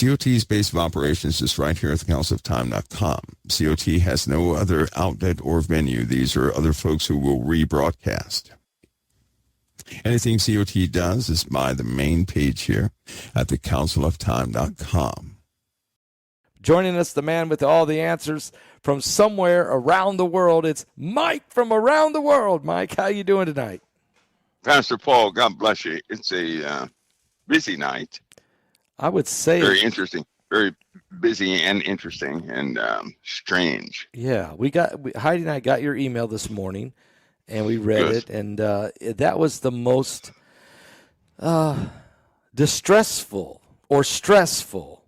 COT's base of operations is right here at thecounciloftime.com. COT has no other outlet or venue. These are other folks who will rebroadcast. Anything COT does is by the main page here at thecounciloftime.com. Joining us, the man with all the answers from somewhere around the world. It's Mike from around the world. Mike, how you doing tonight? Pastor Paul, God bless you. It's a busy night. I would say very interesting, very busy and interesting and strange. Yeah, Heidi and I got your email this morning, and we read it, and that was the most distressful or stressful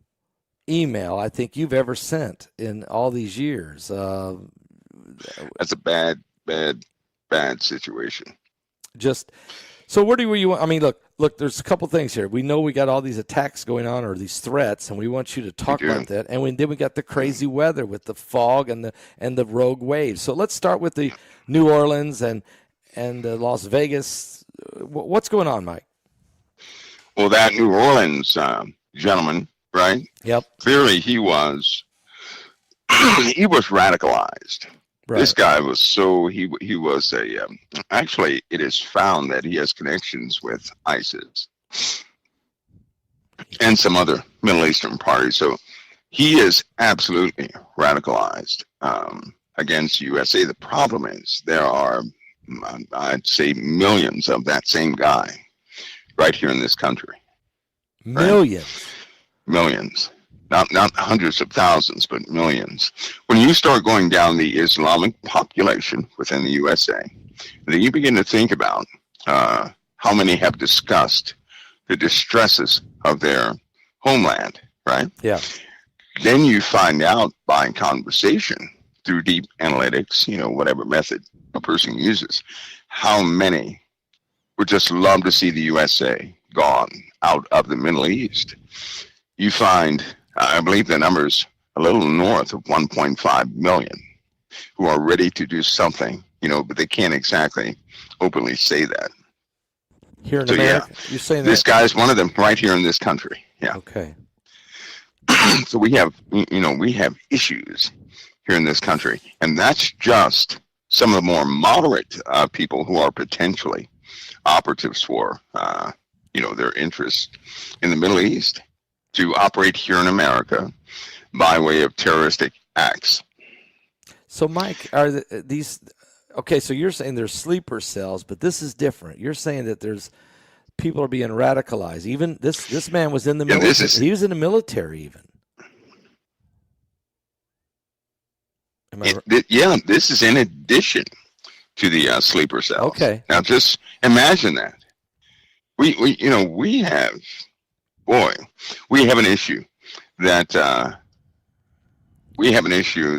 email I think you've ever sent in all these years. That's a bad situation. So where do you want? I mean, look, there's a couple things here. We know we got all these attacks going on or these threats, and we want you to talk about that. And then we got the crazy weather with the fog and the rogue waves. So let's start with the New Orleans and Las Vegas. What's going on, Mike? Well, that New Orleans gentleman, right? Yep. Clearly, he was radicalized. Right. This guy was he was actually it is found that he has connections with ISIS and some other Middle Eastern parties. So he is absolutely radicalized against USA. The problem is there are, I'd say, millions of that same guy right here in this country. Millions. Right? Millions. Not hundreds of thousands, but millions. When you start going down the Islamic population within the USA, then you begin to think about how many have discussed the distresses of their homeland, right? Yeah. Then you find out by conversation through deep analytics, whatever method a person uses, how many would just love to see the USA gone out of the Middle East. You find, I believe the number's a little north of 1.5 million who are ready to do something, but they can't exactly openly say that. Here in America, yeah, you're saying this guy's one of them right here in this country. Yeah. Okay. So we have issues here in this country, and that's just some of the more moderate people who are potentially operatives for, their interests in the Middle East to operate here in America by way of terroristic acts. So, Mike, are these okay? So you're saying there's sleeper cells, but this is different. You're saying that there's people are being radicalized. Even this man was in the military. He was in the military even. This is in addition to the sleeper cells. Okay. Now just imagine that. We have an issue that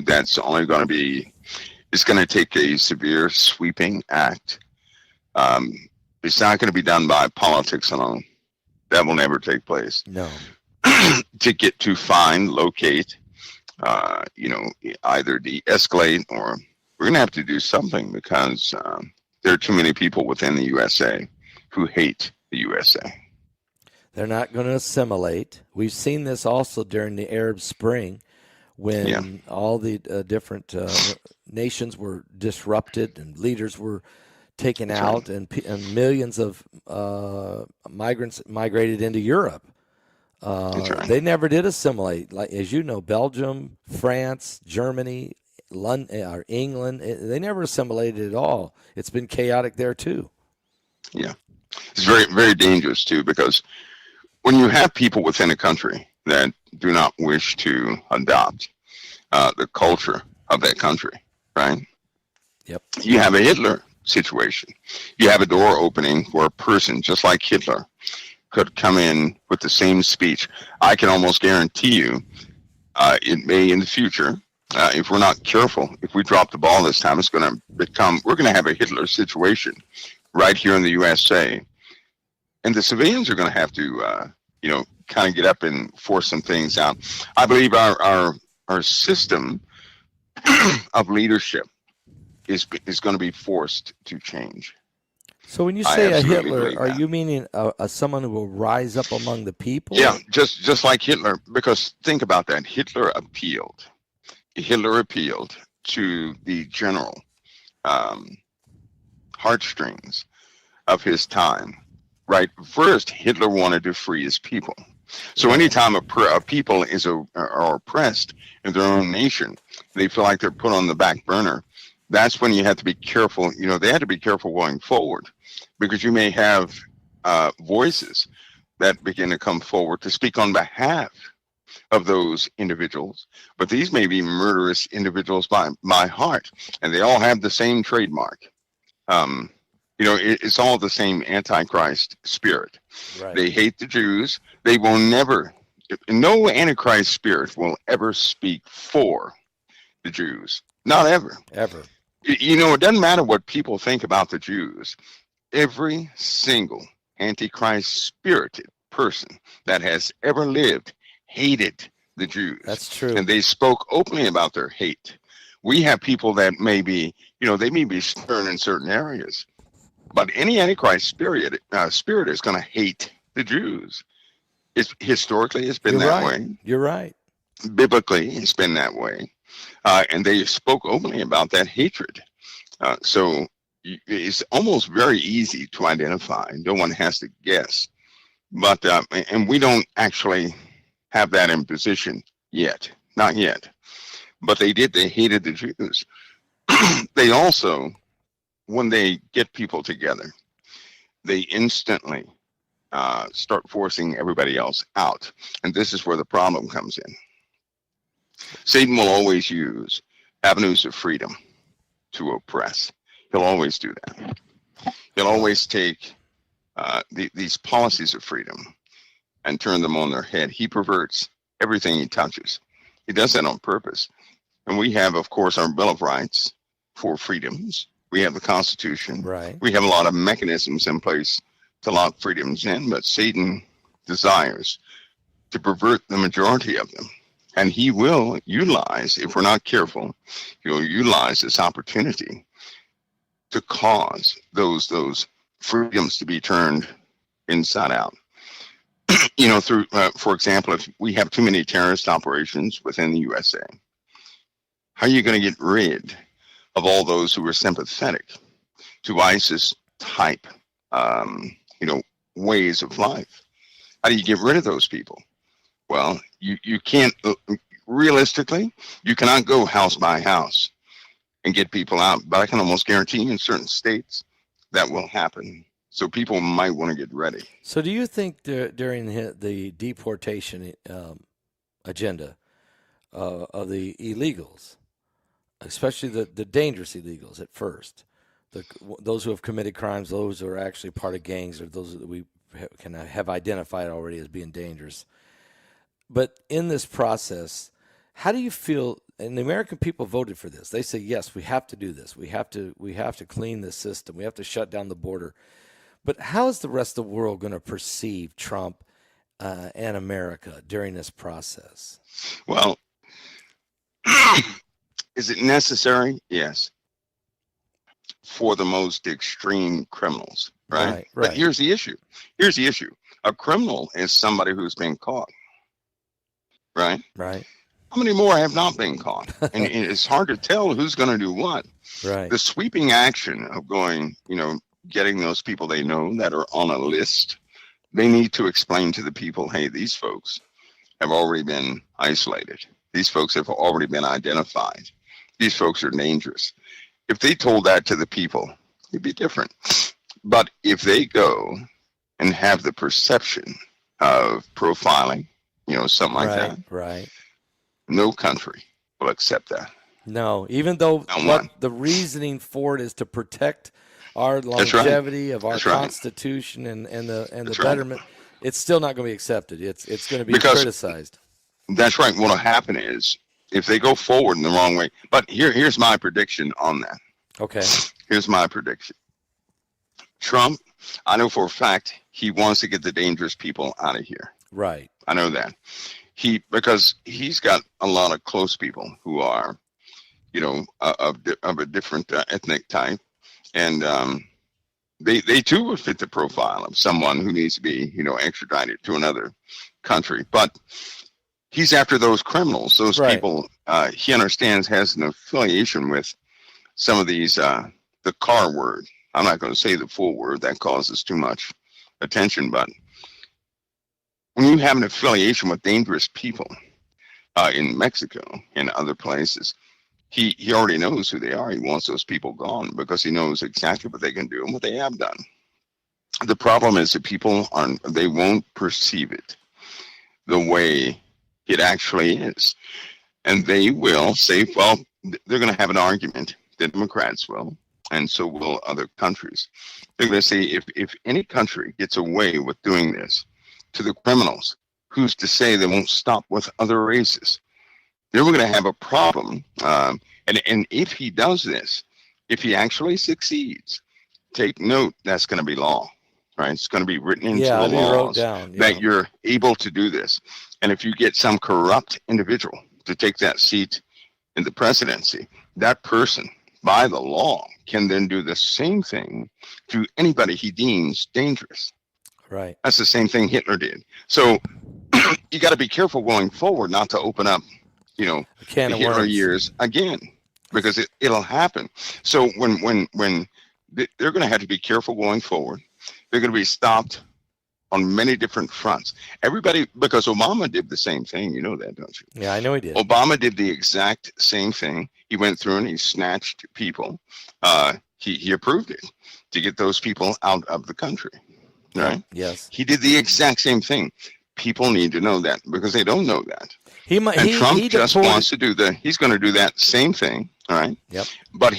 that's only going to be, it's going to take a severe sweeping act. It's not going to be done by politics alone. That will never take place. No. to find, locate, either de-escalate, or we're going to have to do something because there are too many people within the USA who hate the USA. They're not going to assimilate. We've seen this also during the Arab Spring when all the different nations were disrupted and leaders were taken out, and millions of migrants migrated into Europe. They never did assimilate. Like, as you know, Belgium, France, Germany, London, or England, they never assimilated at all. It's been chaotic there too. Yeah. It's very, very dangerous too, because when you have people within a country that do not wish to adopt the culture of that country, right? Yep. You have a Hitler situation. You have a door opening where a person just like Hitler could come in with the same speech. I can almost guarantee you it may in the future, if we're not careful, if we drop the ball this time, it's going to become, we're going to have a Hitler situation right here in the USA. And the civilians are going to have to, kind of get up and force some things out. I believe our system of leadership is going to be forced to change. So when you I say a absolutely Hitler, believe are that. you meaning someone who will rise up among the people? Yeah, just like Hitler, because think about that. Hitler appealed. Hitler appealed to the general um, heartstrings of his time, right? First, Hitler wanted to free his people. So Right. anytime a people are oppressed in their own nation, they feel like they're put on the back burner. That's when you have to be careful. You know, they had to be careful going forward, because you may have voices that begin to come forward to speak on behalf of those individuals, but these may be murderous individuals by heart, and they all have the same trademark. Um, it's all the same Antichrist spirit. Right. They hate the Jews. They will never, no Antichrist spirit will ever speak for the Jews. Not ever. Ever. It doesn't matter what people think about the Jews. Every single Antichrist spirited person that has ever lived hated the Jews. That's true. And they spoke openly about their hate. We have people that may be, they may be stern in certain areas, but any Antichrist spirit is going to hate the Jews. Historically, it's been that way. You're right. Biblically, it's been that way. And they spoke openly about that hatred. So it's almost very easy to identify. No one has to guess. But, and we don't actually have that in position yet. Not yet. But they hated the Jews. They also, when they get people together, they instantly start forcing everybody else out. And this is where the problem comes in. Satan will always use avenues of freedom to oppress. He'll always do that. He'll always take these policies of freedom and turn them on their head. He perverts everything he touches. He does that on purpose. And we have, of course, our Bill of Rights for freedoms. We have the Constitution. Right. We have a lot of mechanisms in place to lock freedoms in, but Satan desires to pervert the majority of them. And he will utilize, if we're not careful, he'll utilize this opportunity to cause those freedoms to be turned inside out. Through, for example, if we have too many terrorist operations within the USA, how are you going to get rid of all those who are sympathetic to ISIS type, ways of life? How do you get rid of those people? Well, you can't, realistically, you cannot go house by house and get people out. But I can almost guarantee you in certain states that will happen. So people might want to get ready. So do you think during the deportation agenda of the illegals, especially the dangerous illegals at first, those who have committed crimes, those who are actually part of gangs, or those that we can have identified already as being dangerous, but in this process, how do you feel? And the American people voted for this. They say, yes, we have to do this. We have to clean this system. We have to shut down the border. But how is the rest of the world going to perceive Trump and America during this process? Well, is it necessary? Yes. For the most extreme criminals, right? Right. But here's the issue. A criminal is somebody who's been caught, right? Right. How many more have not been caught? And it's hard to tell who's going to do what. Right. The sweeping action of going, getting those people they know that are on a list, they need to explain to the people, hey, these folks have already been isolated. These folks have already been identified. These folks are dangerous. If they told that to the people, it'd be different. But if they go and have the perception of profiling, something like that, right. No country will accept that. No, even though the reasoning for it is to protect our longevity of our Constitution and the betterment, it's still not going to be accepted. It's going to be criticized. That's right. What'll happen is if they go forward in the wrong way. But here's my prediction on that. Okay. Here's my prediction. Trump, I know for a fact he wants to get the dangerous people out of here. Right. I know that. Because he's got a lot of close people who are, of a different ethnic type, and they too would fit the profile of someone who needs to be, extradited to another country. But he's after those criminals, those Right. people he understands has an affiliation with some of these, the car word. I'm not going to say the full word, that causes too much attention, but when you have an affiliation with dangerous people in Mexico and other places, he already knows who they are. He wants those people gone because he knows exactly what they can do and what they have done. The problem is that people they won't perceive it the way it actually is. And they will say, well, they're going to have an argument. The Democrats will, and so will other countries. They're going to say, if any country gets away with doing this to the criminals, who's to say they won't stop with other races? Then we're going to have a problem. And if he does this, if he actually succeeds, take note, that's going to be law, right? It's going to be written into the laws that you're able to do this. And if you get some corrupt individual to take that seat in the presidency, that person, by the law, can then do the same thing to anybody he deems dangerous. Right. That's the same thing Hitler did. So you got to be careful going forward not to open up, the Hitler years again, because it'll happen. So when they're going to have to be careful going forward, they're going to be stopped on many different fronts. Everybody, because Obama did the same thing, you know that, don't you? Yeah, I know he did. Obama did the exact same thing. He went through and he snatched people. He approved it to get those people out of the country, right? Yes. He did the exact same thing. People need to know that because they don't know that. Trump just wants to he's going to do that same thing, all right? Yep. But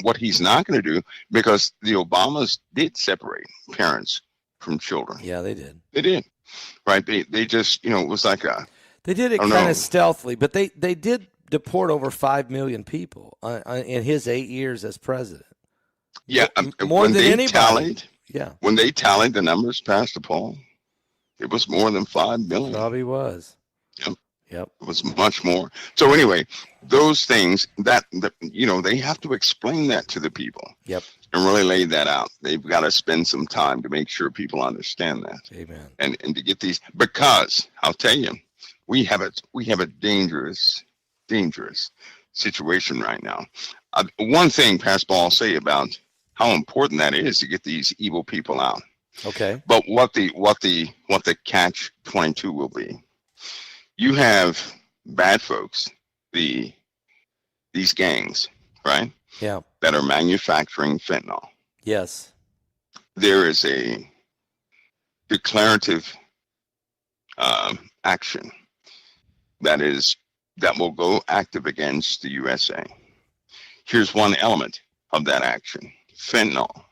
what he's not going to do, because the Obamas did separate parents from children. Yeah, they did. They did, right? They just, it was like they did it kind of stealthily, but they did deport over 5 million people in his 8 years as president. Yeah, more than anybody. When they tallied the numbers, Pastor Paul, it was more than 5 million. Probably was. Yep. It was much more. So anyway, those things that they have to explain that to the people. Yep. And really lay that out. They've got to spend some time to make sure people understand that. Amen. And to get these, because I'll tell you, we have a dangerous situation right now. One thing, Pastor Paul, I'll say about how important that is to get these evil people out. Okay. But what the catch-22 will be. You have bad folks, these gangs, right? Yeah. That are manufacturing fentanyl. Yes. There is a declarative action that will go active against the USA. Here's one element of that action: fentanyl.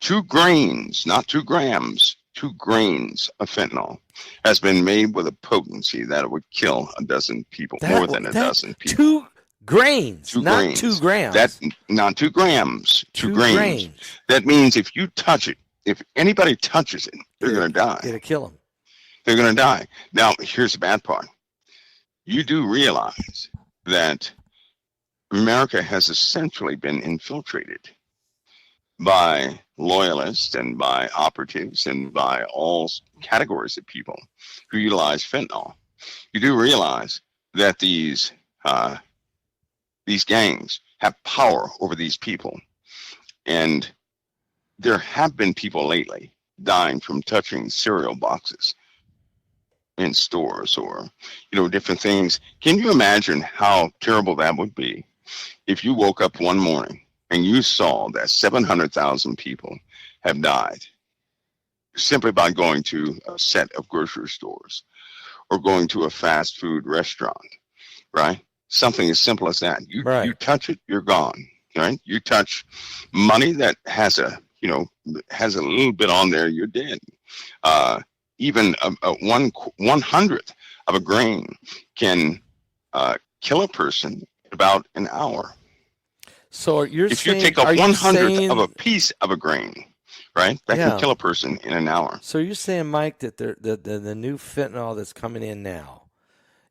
2 grains, not 2 grams. 2 grains of fentanyl has been made with a potency that would kill a dozen people, more than a dozen people. 2 grains, not grains. 2 grams. That's not 2 grams, 2 grains. That means if you touch it, if anybody touches it, they're going to die. You're going to kill them. They're going to die. Now, here's the bad part. You do realize that America has essentially been infiltrated by loyalists and by operatives and by all categories of people who utilize fentanyl. You do realize that these gangs have power over these people. And there have been people lately dying from touching cereal boxes in stores or, different things. Can you imagine how terrible that would be if you woke up one morning and you saw that 700,000 people have died simply by going to a set of grocery stores or going to a fast food restaurant, right? Something as simple as that. You touch it, you're gone, right? You touch money that has a little bit on there, you're dead. Even a 1/100th of a grain can kill a person in about an hour. So if you take a 1/100th of a piece of a grain, right, that can kill a person in an hour. So you're saying, Mike, that the new fentanyl that's coming in now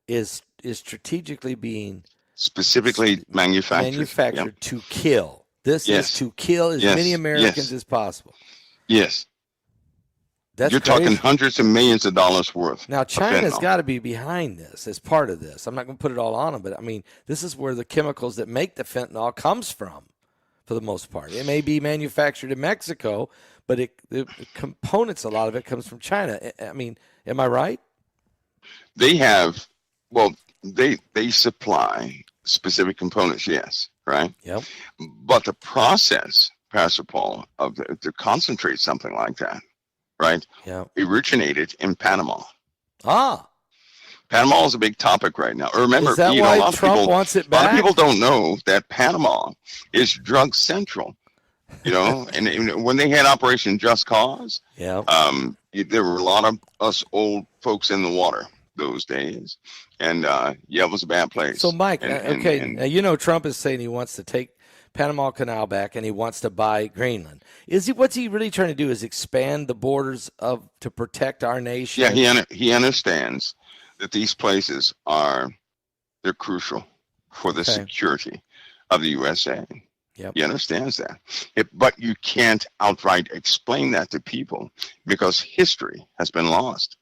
is strategically being specifically manufactured to kill. This is to kill as many Americans as possible. Yes. That's You're crazy. talking hundreds of millions of dollars worth. Now, China's got to be behind this as part of this. I'm not going to put it all on them, but I mean, this is where the chemicals that make the fentanyl comes from, for the most part. It may be manufactured in Mexico, but the components, a lot of it comes from China. I mean, am I right? They have, well, they supply specific components, yes, right? Yep. But the process, Pastor Paul, to concentrate something like that, right? Yeah. Originated in Panama. Ah. Panama is a big topic right now. Remember, is that why Trump wants it back? A lot of people don't know that Panama is drug central. And when they had Operation Just Cause, there were a lot of us old folks in the water those days, and it was a bad place. So, Mike, now, Trump is saying he wants to take Panama Canal back, and he wants to buy Greenland. What's he really trying to do? Is expand the borders to protect our nation? Yeah, he understands that these places they're crucial for the security of the USA. Yep. He understands that. But you can't outright explain that to people because history has been lost.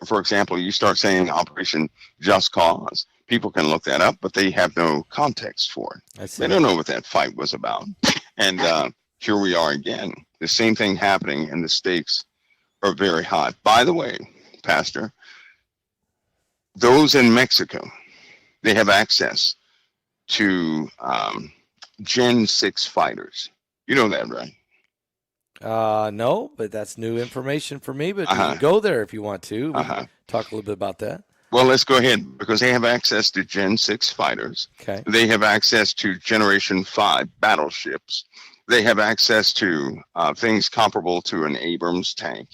For example, you start saying Operation Just Cause. People can look that up, but they have no context for it. They don't know what that fight was about. And here we are again. The same thing happening, and the stakes are very high. By the way, Pastor, those in Mexico, they have access to Gen 6 fighters. You know that, right? No, but that's new information for me. But you can go there if you want to. We can talk a little bit about that. Well, let's go ahead, because they have access to Gen 6 fighters. Okay. They have access to Generation 5 battleships. They have access to things comparable to an Abrams tank.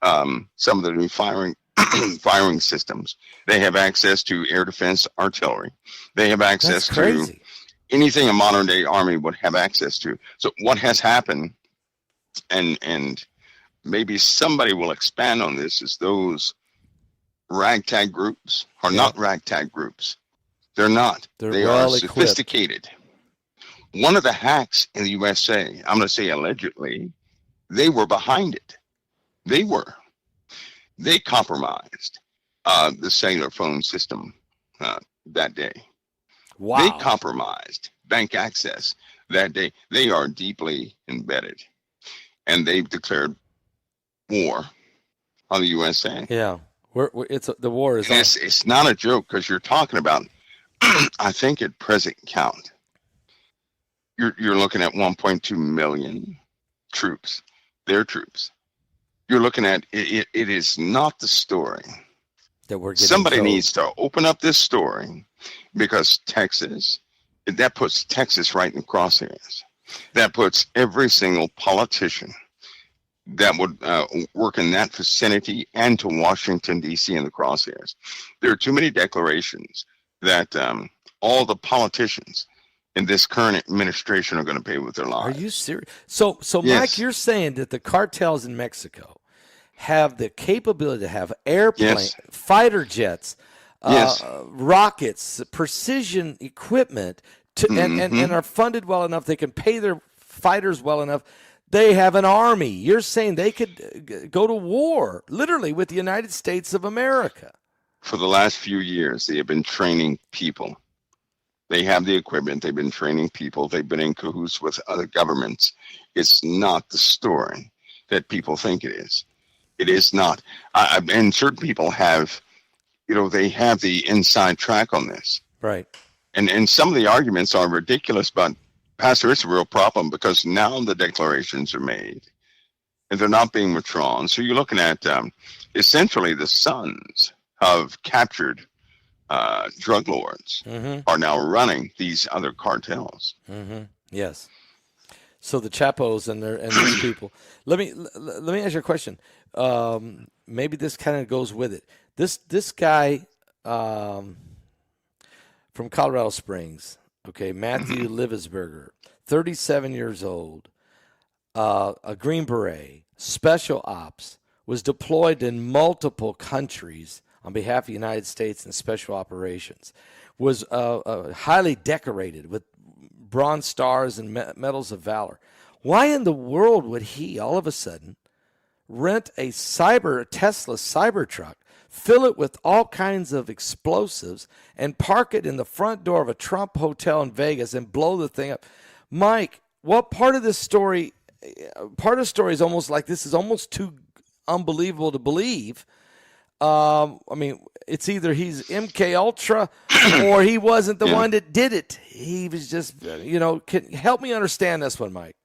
Some of the new firing systems. They have access to air defense artillery. They have access to anything a modern day army would have access to. So what has happened, and maybe somebody will expand on this, is those ragtag groups are not ragtag groups. They're not. They are sophisticated. One of the hacks in the USA, I'm going to say allegedly, they were behind it. They compromised the cellular phone system that day. Wow. They compromised bank access that day. They are deeply embedded, and they've declared war on the USA. Yeah, the war is. It's not a joke, because you're talking about, I think at present count, you're looking at 1.2 million troops, their troops. You're looking at it is not the story that we're getting. Somebody needs to open up this story, because Texas, that puts Texas right in the crosshairs. That puts every single politician that would work in that vicinity and to Washington, D.C. in the crosshairs. There are too many declarations that all the politicians in this current administration are going to pay with their lives. Are you serious? So yes. Mike, you're saying that the cartels in Mexico have the capability to have airplanes, fighter jets, rockets, precision equipment, and are funded well enough, they can pay their fighters well enough. They have an army. You're saying they could go to war, literally, with the United States of America. For the last few years, they have been training people. They have the equipment. They've been training people. They've been in cahoots with other governments. It's not the story that people think it is. It is not. And certain people have, they have the inside track on this. Right. And some of the arguments are ridiculous, but Pastor, it's a real problem, because now the declarations are made and they're not being withdrawn. So you're looking at essentially the sons of captured drug lords are now running these other cartels. Yes. So the Chapos and these people. Let me ask you a question. Maybe this kind of goes with it. This guy from Colorado Springs. Okay, Matthew Livesberger, 37 years old, a Green Beret, special ops, was deployed in multiple countries on behalf of the United States in special operations, was highly decorated with Bronze Stars and Medals of Valor. Why in the world would he all of a sudden rent a Tesla Cybertruck, fill it with all kinds of explosives, and park it in the front door of a Trump hotel in Vegas and blow the thing up? Mike, what part of this story? Part of the story is almost like this is almost too unbelievable to believe. I mean, it's either he's MK Ultra or he wasn't the one that did it. He was just, can help me understand this one, Mike.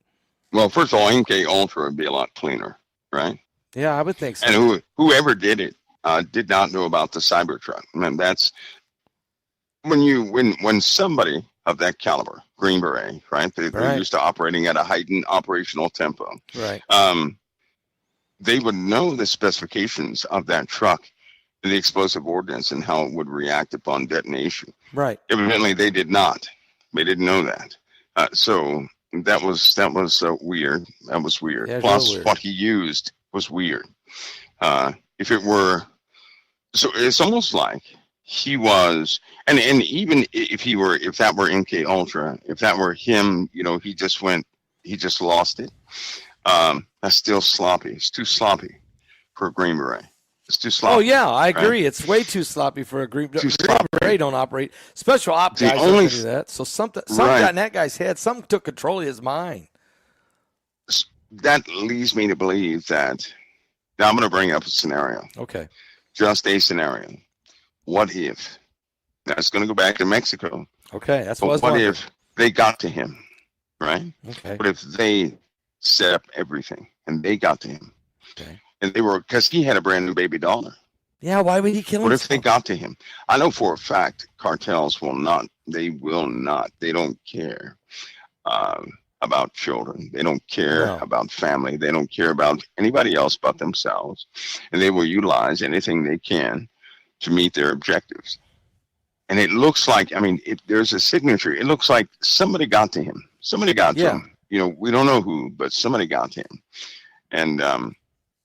Well, first of all, MK Ultra would be a lot cleaner, right? Yeah, I would think so. And whoever did it did not know about the Cybertruck. I mean, that's when somebody of that caliber, Green Beret, right? They're used to operating at a heightened operational tempo. Right. They would know the specifications of that truck, the explosive ordnance, and how it would react upon detonation. Right. Evidently, they did not. They didn't know that. So that was weird. That was weird. Yeah, Plus, weird. what he used was weird. If it were, so it's almost like he was, and even if that were MK Ultra, if that were him, he just lost it. That's still sloppy. It's too sloppy for a Green Beret. It's too sloppy. Oh yeah, I agree. Right? It's way too sloppy for a Green sloppy. Beret. Don't operate. Special op guys don't do that. So something got in that guy's head. Something took control of his mind. That leads me to believe that. Now I'm going to bring up a scenario. Okay. Just a scenario. What if? That's going to go back to Mexico. Okay, that's what I was What wondering. if they got to him? Right. Okay. What if they set up everything and they got to him? Okay. And they were, because he had a brand new baby dollar. Yeah, why would he kill him? What if they got to him? I know for a fact cartels will not. They don't care about children. They don't care about family. They don't care about anybody else but themselves. And they will utilize anything they can to meet their objectives. And it looks like, if there's a signature, it looks like somebody got to him. Somebody got to him. We don't know who, but somebody got to him. And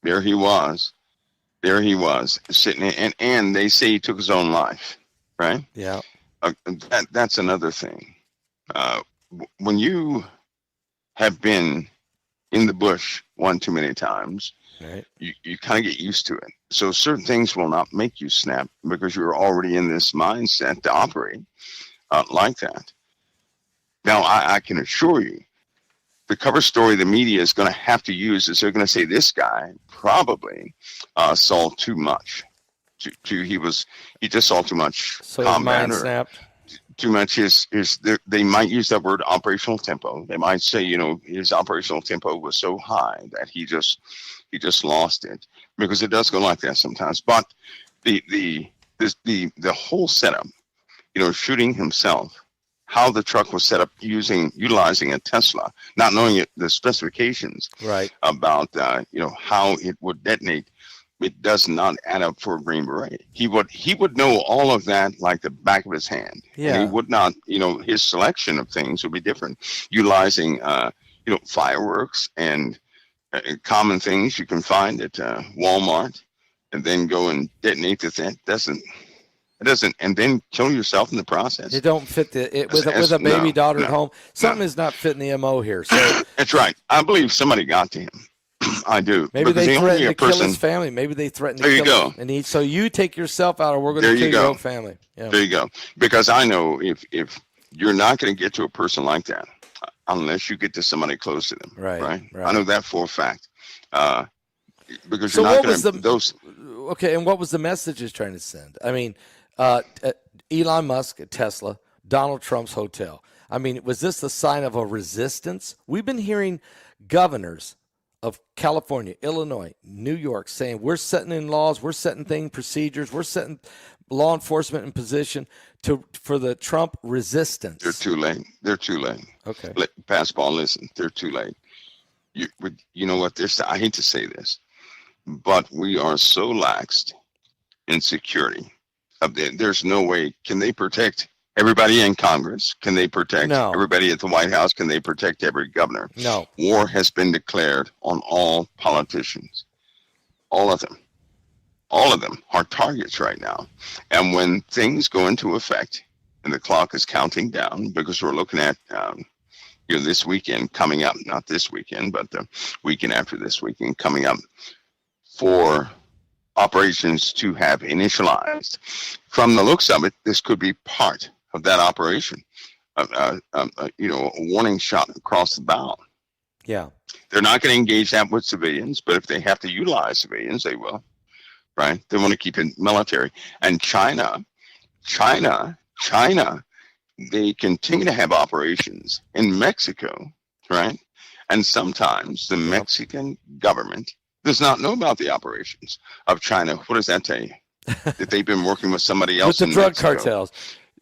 there he was sitting in, and they say he took his own life, right? Yeah. That's another thing. When you have been in the bush one too many times, right, you kind of get used to it. So certain things will not make you snap because you're already in this mindset to operate like that. Now, I can assure you, the cover story the media is going to have to use is they're going to say this guy probably saw too much. He just saw too much so his mind or snapped. too much they might use that word operational tempo. They might say, his operational tempo was so high that he just lost it, because it does go like that sometimes. But the whole setup, shooting himself, how the truck was set up utilizing a Tesla, not knowing the specifications right about how it would detonate, it does not add up for a Green Beret. He would know all of that like the back of his hand. Yeah. And he would not, his selection of things would be different, utilizing fireworks and common things you can find at Walmart, and then go and detonate the thing. It doesn't, and then kill yourself in the process. It don't fit with a baby daughter at home. Something is not fitting the MO here. So that's right. I believe somebody got to him. I do. Maybe they threatened to kill his family. Maybe they threatened to kill him. And so you take yourself out, or we're going to kill your own family. Yeah. There you go. Because I know if you're not going to get to a person like that unless you get to somebody close to them. Right. I know that for a fact. Because so you're not going to Okay, and what was the message he's trying to send? Elon Musk at Tesla, Donald Trump's hotel. Was this the sign of a resistance? We've been hearing governors of California, Illinois, New York saying we're setting in laws, we're setting procedures, we're setting law enforcement in position for the Trump resistance. They're too late. Okay. Passball, listen, they're too late. You know what? I hate to say this, but we are so laxed in security. There's no way. Can they protect everybody in Congress? Can they protect everybody at the White House? Can they protect every governor? No. War has been declared on all politicians. All of them. All of them are targets right now. And when things go into effect, and the clock is counting down because we're looking at this weekend coming up, not this weekend, but the weekend after this weekend coming up for operations to have initialized. From the looks of it, this could be part of that operation. A warning shot across the bow. Yeah. They're not going to engage that with civilians, but if they have to utilize civilians, they will, right? They want to keep it military. And China, they continue to have operations in Mexico, right? And sometimes the Mexican government does not know about the operations of China. What does that tell you? That they've been working with somebody else with the drug Mexico. cartels.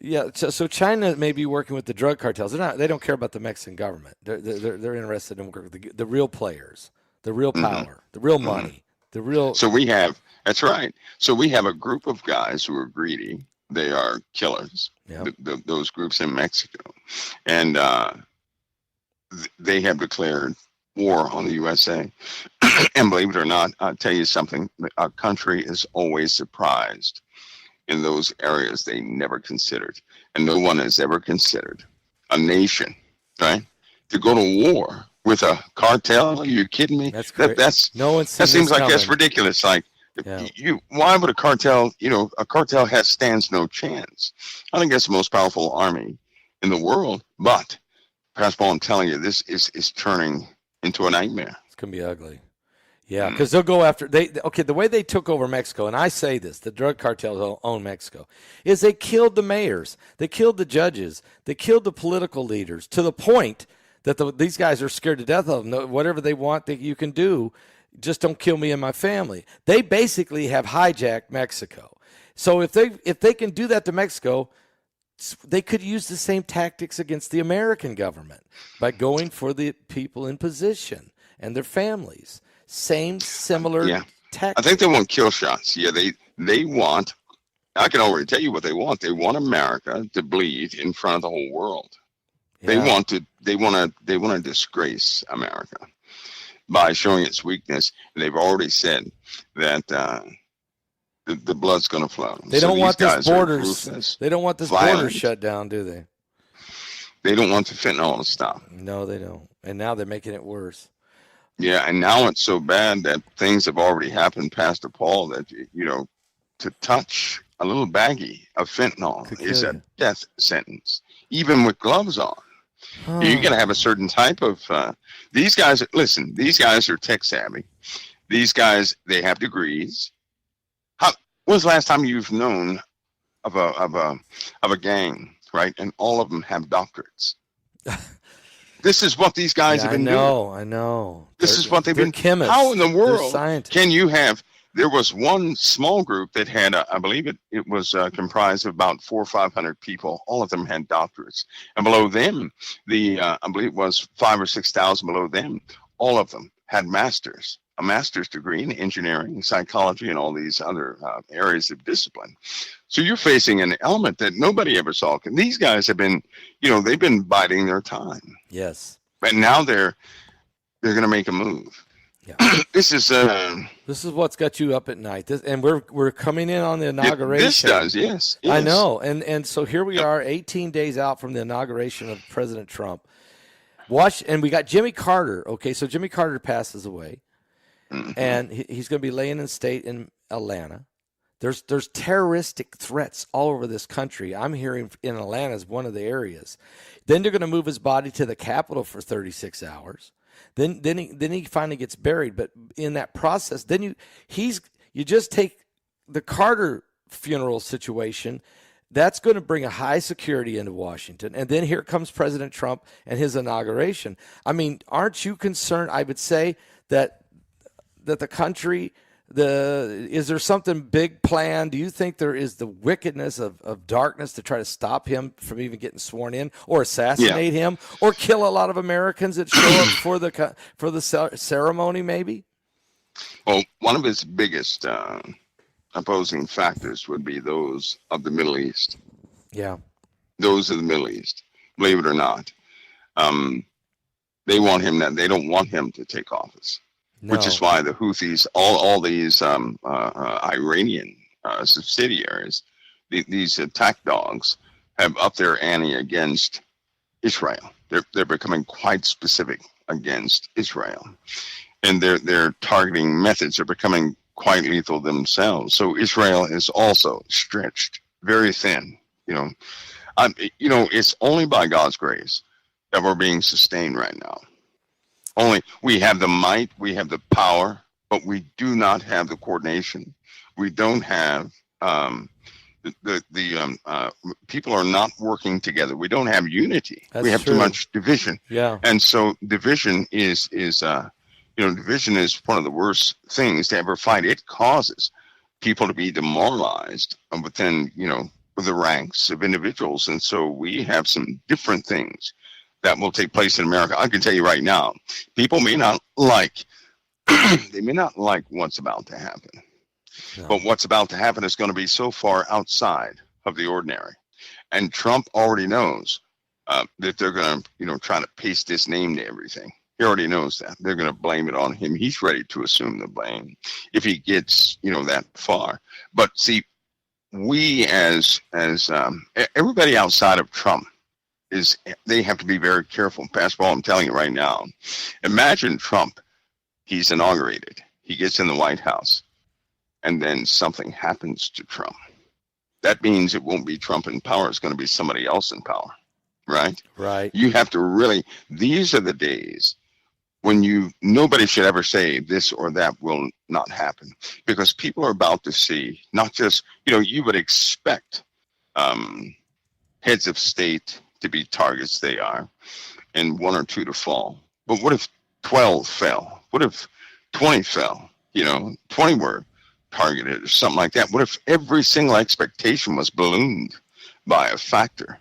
Yeah, so China may be working with the drug cartels. They don't care about the Mexican government. They're interested in working with the real players, the real power, the real money, the real. So that's right. So we have a group of guys who are greedy. They are killers. Yep. Those groups in Mexico, and they have declared war on the USA. And believe it or not, I'll tell you something. Our country is always surprised in those areas they never considered. And no one has ever considered a nation, right, to go to war with a cartel. Are you kidding me? That's great. No one's seen that seems this like coming. That's ridiculous. Like, why would a cartel, a cartel stands no chance. I think that's the most powerful army in the world. But, Pastor Paul, I'm telling you, this is turning into a nightmare. It's going to be ugly. Yeah, because they'll go after the way they took over Mexico, and I say this, the drug cartels own Mexico, is they killed the mayors, they killed the judges, they killed the political leaders to the point that these guys are scared to death of them. Whatever they want that you can do, just don't kill me and my family. They basically have hijacked Mexico. So if they can do that to Mexico, they could use the same tactics against the American government by going for the people in position and their families. Similar tactics. I think they want kill shots. Yeah, they want. I can already tell you what they want. They want America to bleed in front of the whole world. Yeah. They want to disgrace America by showing its weakness. And they've already said that the blood's going to flow. They don't want this borders. They don't want this border shut down, do they? They don't want the fentanyl to stop. No, they don't. And now they're making it worse. Yeah, and now it's so bad that things have already happened, Pastor Paul, that, to touch a little baggie of fentanyl is a death sentence, even with gloves on. Oh. You're going to have a certain type of, these guys are tech savvy. These guys, they have degrees. When's the last time you've known of a gang, right? And all of them have doctorates. This is what these guys have been doing. I know. This is what they've been. Chemists. How in the world can you have? There was one small group that had, I believe it was comprised of about 400 or 500 people. All of them had doctorates, and below them, I believe it was 5,000 or 6,000 below them. All of them had masters, a master's degree in engineering, psychology, and all these other areas of discipline. So you're facing an element that nobody ever saw. And these guys have been, they've been biding their time. Yes. But now they're going to make a move. Yeah. This is what's got you up at night. And we're coming in on the inauguration. This does, yes. I know. And so here we are 18 days out from the inauguration of President Trump. And we got Jimmy Carter. Okay, so Jimmy Carter passes away. Mm-hmm. And he's going to be laying in state in Atlanta. There's terroristic threats all over this country. I'm hearing in Atlanta is one of the areas. Then they're going to move his body to the Capitol for 36 hours. Then he finally gets buried. But in that process, then you just take the Carter funeral situation. That's going to bring a high security into Washington. And then here comes President Trump and his inauguration. I mean, aren't you concerned? I would say that the country. Is there something big planned? Do you think there is the wickedness of darkness to try to stop him from even getting sworn in, or assassinate him, or kill a lot of Americans that show up for the ceremony? Maybe. Well, one of his biggest opposing factors would be those of the Middle East. Yeah, those of the Middle East. Believe it or not, they want him. They don't want him to take office. No. Which is why the Houthis, all these Iranian subsidiaries, these attack dogs, have upped their ante against Israel. They're becoming quite specific against Israel, and their targeting methods are becoming quite lethal themselves. So Israel is also stretched very thin. It's only by God's grace that we're being sustained right now. Only we have the might, we have the power, but we do not have the coordination. We don't have people are not working together. We don't have unity. We have too much division. Yeah. And so division is division is one of the worst things to ever fight. It causes people to be demoralized within, the ranks of individuals. And so we have some different things that will take place in America. I can tell you right now, people may not like, they may not like what's about to happen. No. But what's about to happen is going to be so far outside of the ordinary. And Trump already knows that they're going to, try to paste his name to everything. He already knows that. They're going to blame it on him. He's ready to assume the blame if he gets, that far. But see, we as everybody outside of Trump they have to be very careful. Pastor Paul, I'm telling you right now, imagine Trump, he's inaugurated. He gets in the White House. And then something happens to Trump. That means it won't be Trump in power. It's going to be somebody else in power, right? Right. You have to really, these are the days when nobody should ever say this or that will not happen, because people are about to see, not just, you would expect heads of state to be targets, they are, and 1 or 2 to fall. But what if 12 fell? What if 20 fell? 20 were targeted or something like that. What if every single expectation was ballooned by a factor?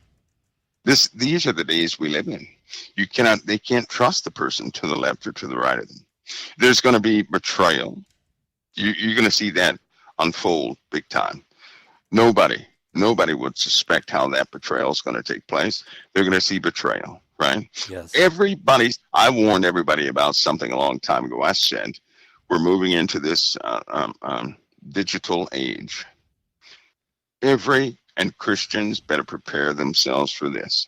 These are the days we live in. They can't trust the person to the left or to the right of them. There's going to be betrayal. You're going to see that unfold big time. Nobody would suspect how that betrayal is going to take place. They're going to see betrayal, right? Yes. I warned everybody about something a long time ago. I said, we're moving into this digital age. And Christians better prepare themselves for this.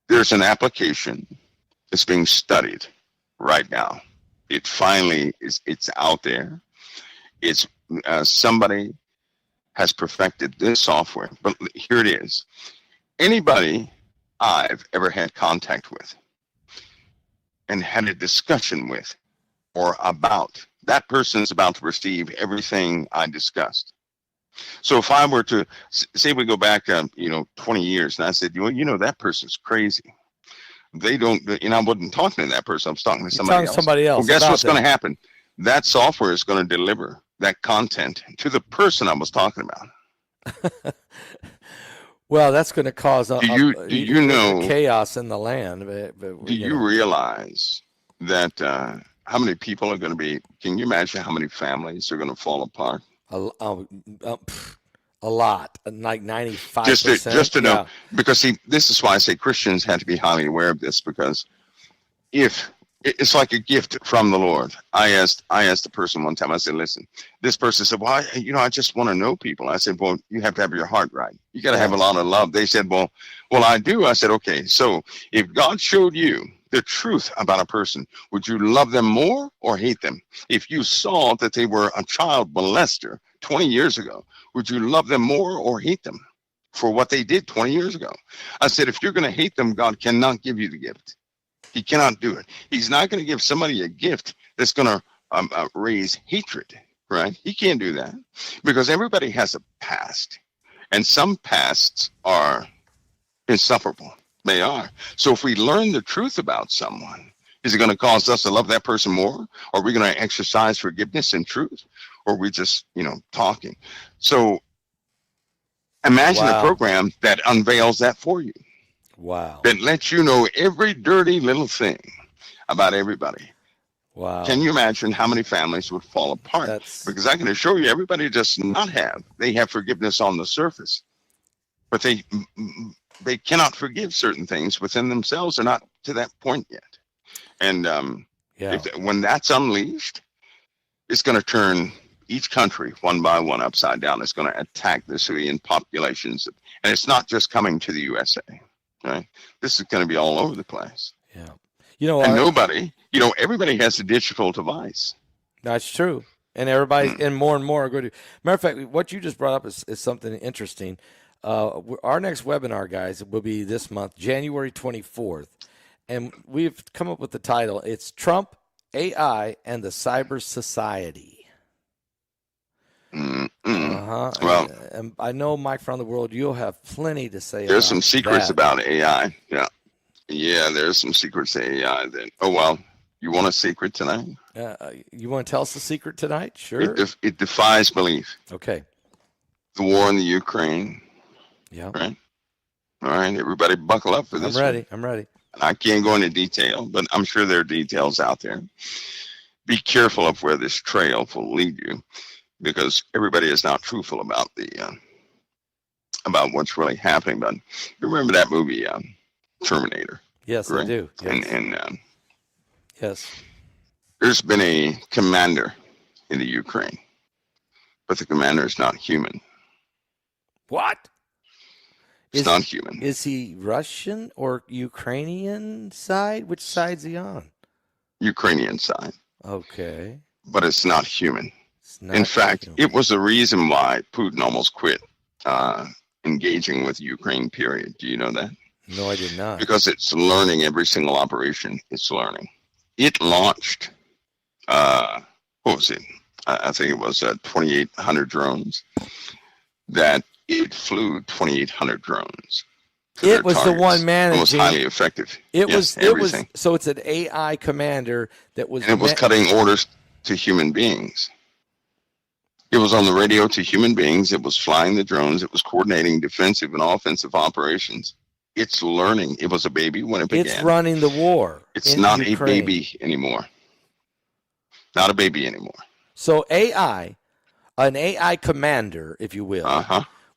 There's an application that's being studied right now. It finally it's out there. It's somebody has perfected this software, but here it is. Anybody I've ever had contact with and had a discussion with or about, that person's about to receive everything I discussed. So if I were to say we go back, 20 years, and I said, that person's crazy. They don't, I wasn't talking to that person. I was talking to somebody else. Well, guess what's going to happen? That software is going to deliver that content to the person I was talking about. Well, that's going to cause chaos in the land. Do you realize that how many people are going to be? Can you imagine how many families are going to fall apart? A lot, like 95%. Just to know, because see, this is why I say Christians have to be highly aware of this, because if it's like a gift from the Lord. I asked the person one time, I said, listen, this person said, well, I just want to know people. I said, well, you have to have your heart right. You got to have a lot of love. They said, well, I do. I said, okay, so if God showed you the truth about a person, would you love them more or hate them? If you saw that they were a child molester 20 years ago, would you love them more or hate them for what they did 20 years ago? I said, if you're going to hate them, God cannot give you the gift. He cannot do it. He's not going to give somebody a gift that's going to raise hatred, right? He can't do that, because everybody has a past, and some pasts are insufferable. They are. So if we learn the truth about someone, is it going to cause us to love that person more? Or are we going to exercise forgiveness and truth? Or are we just, talking? So imagine a program that unveils that for you. Wow. That lets you know every dirty little thing about everybody. Wow. Can you imagine how many families would fall apart? Because I can assure you, everybody does not have. They have forgiveness on the surface, but they cannot forgive certain things within themselves. They're not to that point yet. And when that's unleashed, it's going to turn each country, one by one, upside down, is going to attack the civilian populations. And it's not just coming to the USA, right? This is going to be all over the place. Yeah. And everybody has a digital device. That's true. And everybody, and more are going to. Matter of fact, what you just brought up is something interesting. Our next webinar, guys, will be this month, January 24th. And we've come up with the title. It's Trump, AI, and the Cyber Society. Well, and I know, Mike, from the world, you'll have plenty to say. There's some secrets about AI. Yeah, there's some secrets to AI. You want a secret tonight? You want to tell us the secret tonight? Sure. It defies belief. Okay. The war in the Ukraine. Yeah. Right. All right, everybody, buckle up for this. I'm ready. I can't go into detail, but I'm sure there are details out there. Be careful of where this trail will lead you, because everybody is not truthful about about what's really happening. But remember that movie, Terminator? Yes, right? I do. Yes. And yes, there's been a commander in the Ukraine, but the commander is not human. What? It's not human. Is he Russian or Ukrainian side? Which side's he on? Ukrainian side. Okay. But it's not human. In fact, it was the reason why Putin almost quit engaging with Ukraine, period. Do you know that? No, I did not. Because it's learning every single operation. It's learning. It launched, what was it? I think it was 2,800 drones. That it flew 2,800 drones. It was the one managing. It was highly effective. It was. So it's an AI commander that was. And it was cutting orders to human beings. It was on the radio to human beings. It was flying the drones. It was coordinating defensive and offensive operations. It's learning. It was a baby when it began. It's running the war. It's not Ukraine. A baby anymore. Not a baby anymore. So an AI commander, if you will,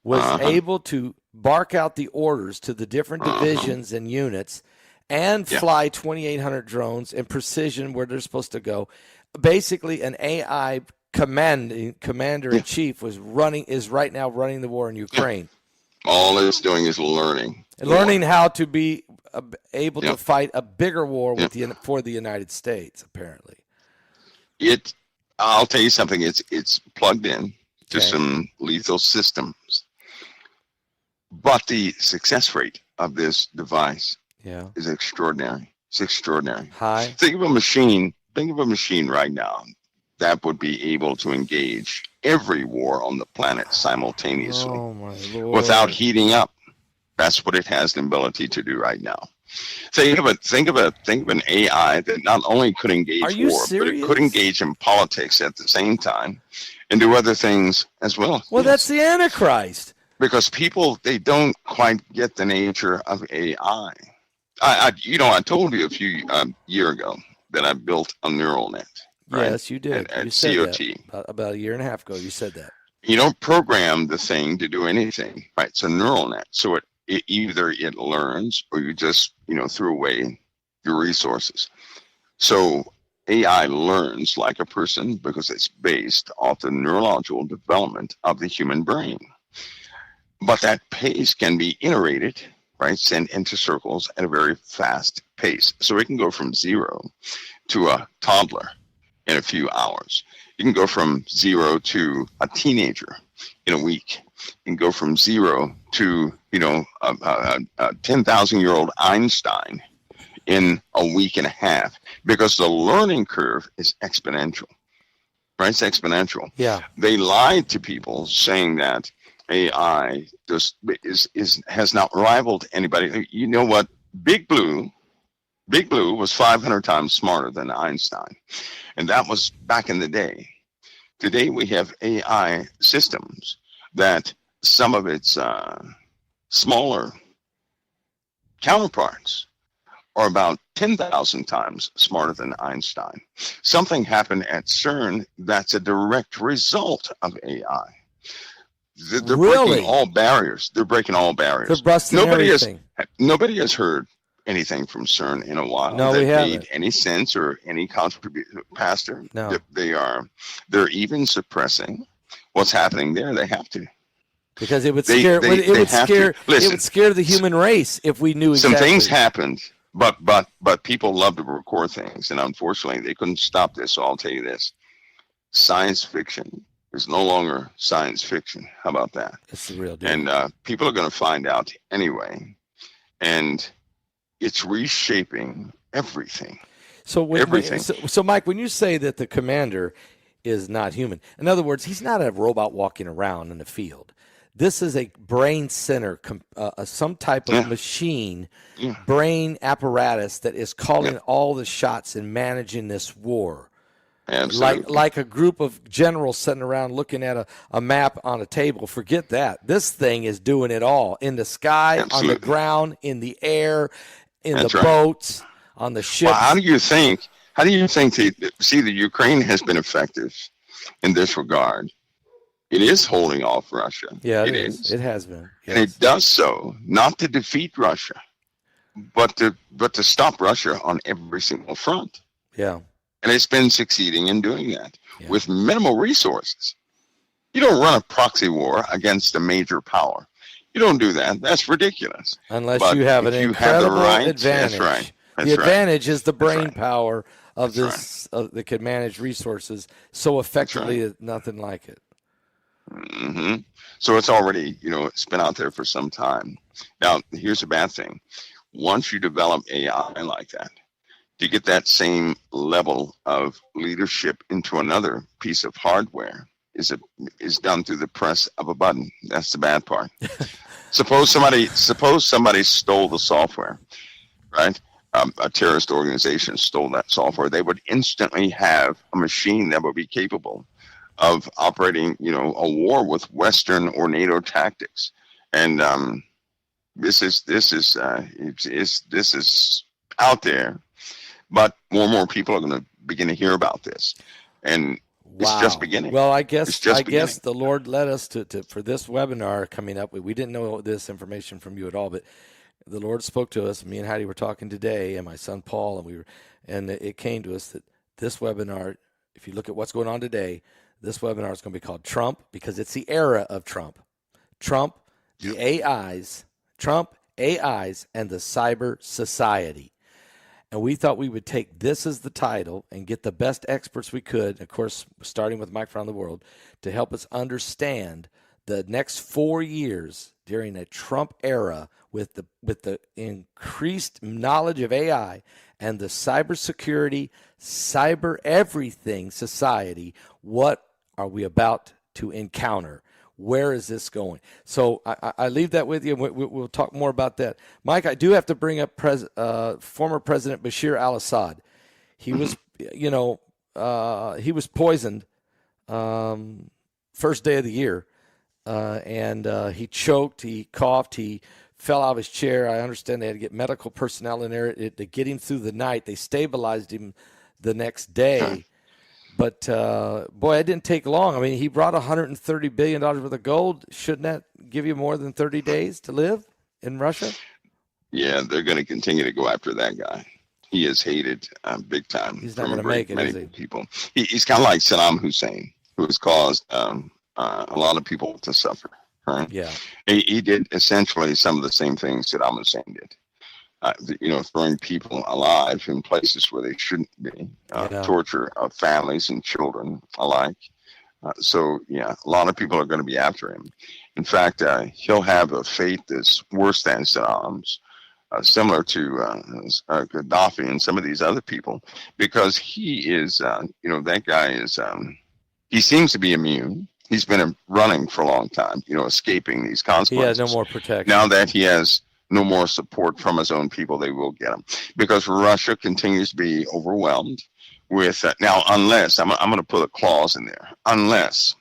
was able to bark out the orders to the different divisions and units and fly 2,800 drones in precision where they're supposed to go. Basically, an AI commander-in-chief is right now running the war in Ukraine. All it's doing is learning. Learning how to be able to fight a bigger war for the United States, apparently. I'll tell you something. It's plugged in to some lethal systems, but the success rate of this device is extraordinary. It's extraordinary. High. Think of a machine right now that would be able to engage every war on the planet simultaneously without heating up. That's what it has the ability to do right now. Think of an AI that not only could engage war, but it could engage in politics at the same time and do other things as well. Well, that's the Antichrist. Because people, they don't quite get the nature of AI. I told you a few year ago that I built a neural net. Right? Yes, you did. At you said COT. That about a year and a half ago. You said that. You don't program the thing to do anything, right? It's a neural net. So it either it learns or you just, threw away your resources. So AI learns like a person because it's based off the neurological development of the human brain. But that pace can be iterated, right? Sent into circles at a very fast pace. So it can go from 0 to a toddler in a few hours. You can go from 0 to a teenager in a week. You can go from 0 to, a 10,000-year-old Einstein in a week and a half, because the learning curve is exponential, right? It's exponential. Yeah. They lied to people saying that AI has not rivaled anybody. You know what? Big Blue was 500 times smarter than Einstein. And that was back in the day. Today we have AI systems that some of its smaller counterparts are about 10,000 times smarter than Einstein. Something happened at CERN that's a direct result of AI. They're breaking all barriers. They're breaking all barriers. They're busting everything. Nobody has heard anything from CERN in a while No, we that haven't. made any sense or any contribution. Pastor, No. they're even suppressing what's happening there. They have to. Because it would They scare have to. Listen, it would scare the human race if we knew exactly. some things happened, but people love to record things, and unfortunately they couldn't stop this. So I'll tell you this: science fiction is no longer science fiction. How about that? It's the real deal. And people are going to find out anyway, and it's reshaping everything. So Mike, when you say that the commander is not human, in other words, he's not a robot walking around in the field. This is a brain center, some type of machine, brain apparatus that is calling all the shots and managing this war. Absolutely. Like a group of generals sitting around looking at a map on a table. Forget that. This thing is doing it all in the sky, Absolutely. on the ground, in the air, in That's the right. boats, on the ships. Well, how do you think the Ukraine has been effective in this regard? It is holding off Russia. Yeah, it is. It has been. Yes. And it does so not to defeat Russia, but to stop Russia on every single front. Yeah. And it's been succeeding in doing that with minimal resources. You don't run a proxy war against a major power. You don't do that. That's ridiculous. Unless you have an incredible advantage. That's right. The advantage is the brain power of That's this that can manage resources so effectively that nothing like it. Mm-hmm. So it's already, it's been out there for some time. Now, here's a bad thing. Once you develop AI like that, to get that same level of leadership into another piece of hardware is done through the press of a button. That's the bad part. Suppose somebody stole the software, right? A terrorist organization stole that software. They would instantly have a machine that would be capable of operating, a war with Western or NATO tactics. And this is out there, but more and more people are going to begin to hear about this, and it's just beginning. Well, I guess the Lord led us to for this webinar coming up. We didn't know this information from you at all, but the Lord spoke to us. Me and Heidi were talking today, and my son Paul, and it came to us that this webinar, if you look at what's going on today, this webinar is going to be called Trump, because it's the era of Trump. Trump, the AIs, and the cyber society. And we thought we would take this as the title and get the best experts we could, of course, starting with Mike from around the world, to help us understand the next 4 years during a Trump era with the increased knowledge of AI and the cybersecurity, cyber everything society. What are we about to encounter? Where is this going? So I leave that with you, and we'll talk more about that. Mike, I do have to bring up former President Bashir al-Assad. He was, he was poisoned first day of the year, and he choked, he coughed, he fell out of his chair. I understand they had to get medical personnel in there to get him through the night. They stabilized him the next day. But, boy, it didn't take long. I mean, he brought $130 billion worth of gold. Shouldn't that give you more than 30 days to live in Russia? Yeah, they're going to continue to go after that guy. He is hated big time. He's not going to make it, many is he? people. He's kind of like Saddam Hussein, who has caused a lot of people to suffer. Right? Yeah. He did essentially some of the same things Saddam Hussein did. Throwing people alive in places where they shouldn't be, torture of families and children alike. So, a lot of people are going to be after him. In fact, he'll have a fate that's worse than Saddam's, similar to Gaddafi and some of these other people, because he is, that guy is, he seems to be immune. He's been running for a long time, escaping these consequences. He has no more protection. Now that he has no more support from his own people, they will get him, because Russia continues to be overwhelmed with now, unless I'm going to put a clause in there, unless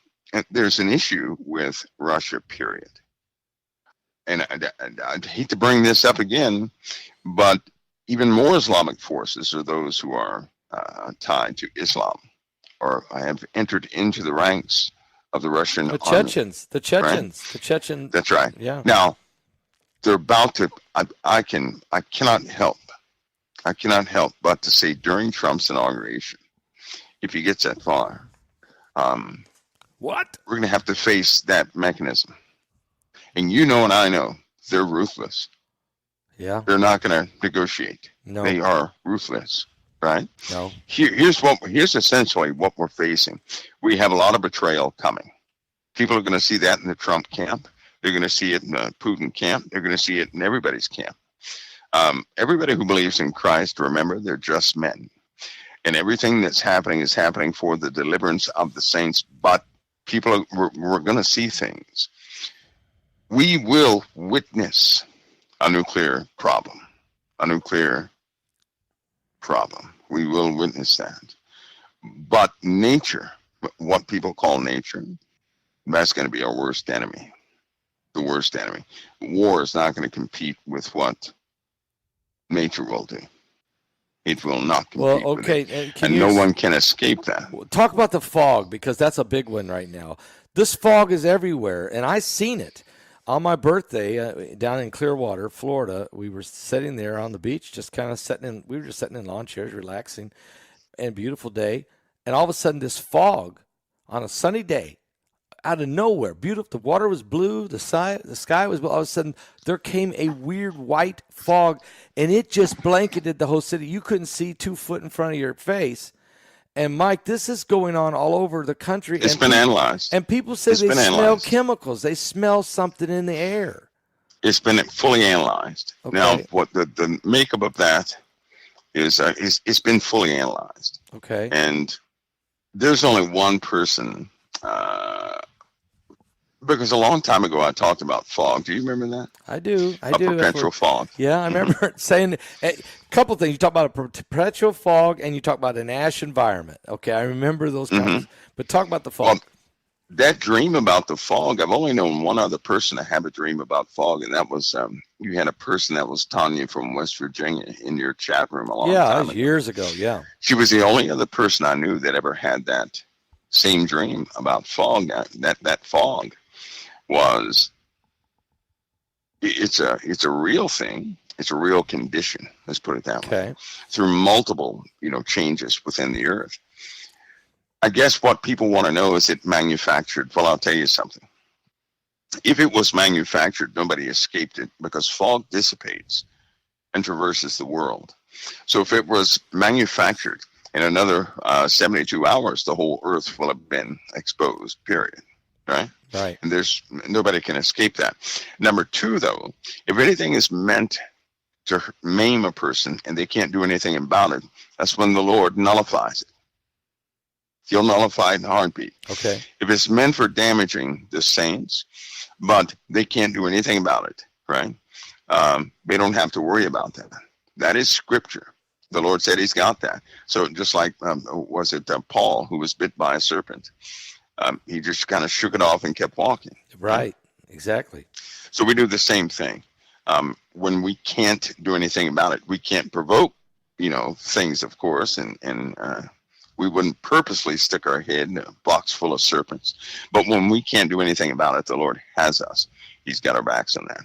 there's an issue with Russia, period. And I'd hate to bring this up again, but even more Islamic forces are those who are tied to Islam or have entered into the ranks of the Russian army. The Chechens. Right? The Chechen. That's right. Yeah. Now, they're about to, I cannot help but to say during Trump's inauguration, if he gets that far, What? we're going to have to face that mechanism. And you know and I know they're ruthless. Yeah. They're not going to negotiate. No. They are ruthless, right? No. Here's essentially what we're facing. We have a lot of betrayal coming. People are going to see that in the Trump camp. They're going to see it in the Putin camp. They're going to see it in everybody's camp. Everybody who believes in Christ, remember, they're just men. And everything that's happening is happening for the deliverance of the saints. But we're going to see things. We will witness a nuclear problem. We will witness that. But nature, what people call nature, that's going to be our worst enemy. The worst enemy. War is not going to compete with what nature will do. It will not compete with it. And no one can escape that. Talk about the fog, because that's a big one right now. This fog is everywhere, and I've seen it. On my birthday, down in Clearwater, Florida, we were sitting there on the beach, just kind of we were just sitting in lawn chairs, relaxing, and beautiful day. And all of a sudden, this fog on a sunny day, out of nowhere, beautiful. The water was blue, the sky was blue. All of a sudden, there came a weird white fog, and it just blanketed the whole city. You couldn't see 2 foot in front of your face. And, Mike, this is going on all over the country. It's been analyzed. And people say they smell chemicals. They smell something in the air. It's been fully analyzed. Okay. Now, what the makeup of that is it's been fully analyzed. Okay. And there's only one person, because a long time ago I talked about fog. Do you remember that? I do. Perpetual fog. Yeah, I remember saying a couple things. You talk about a perpetual fog, and you talk about an ash environment. Okay, I remember those comments. But talk about the fog. Well, that dream about the fog, I've only known one other person to have a dream about fog, and that was you had a person that was Tanya from West Virginia in your chat room a long time ago. Years ago, yeah. She was the only other person I knew that ever had that same dream about fog. That fog was it's a real thing. It's a real condition. Let's put it that way. Through multiple changes within the earth. I guess what people want to know is it manufactured. Well, I'll tell you something. If it was manufactured, nobody escaped it, because fog dissipates and traverses the world. So if it was manufactured, in another 72 hours, the whole earth will have been exposed, period. Right? Right. And nobody can escape that. Number two, though, if anything is meant to maim a person and they can't do anything about it, that's when the Lord nullifies it. He'll nullify it in a heartbeat. Okay. If it's meant for damaging the saints, but they can't do anything about it, right? They don't have to worry about that. That is scripture. The Lord said he's got that. So just like, was it Paul who was bit by a serpent? He just kind of shook it off and kept walking. Right, exactly. So we do the same thing. When we can't do anything about it, we can't provoke, things, of course, and we wouldn't purposely stick our head in a box full of serpents. But when we can't do anything about it, the Lord has us. He's got our backs on that.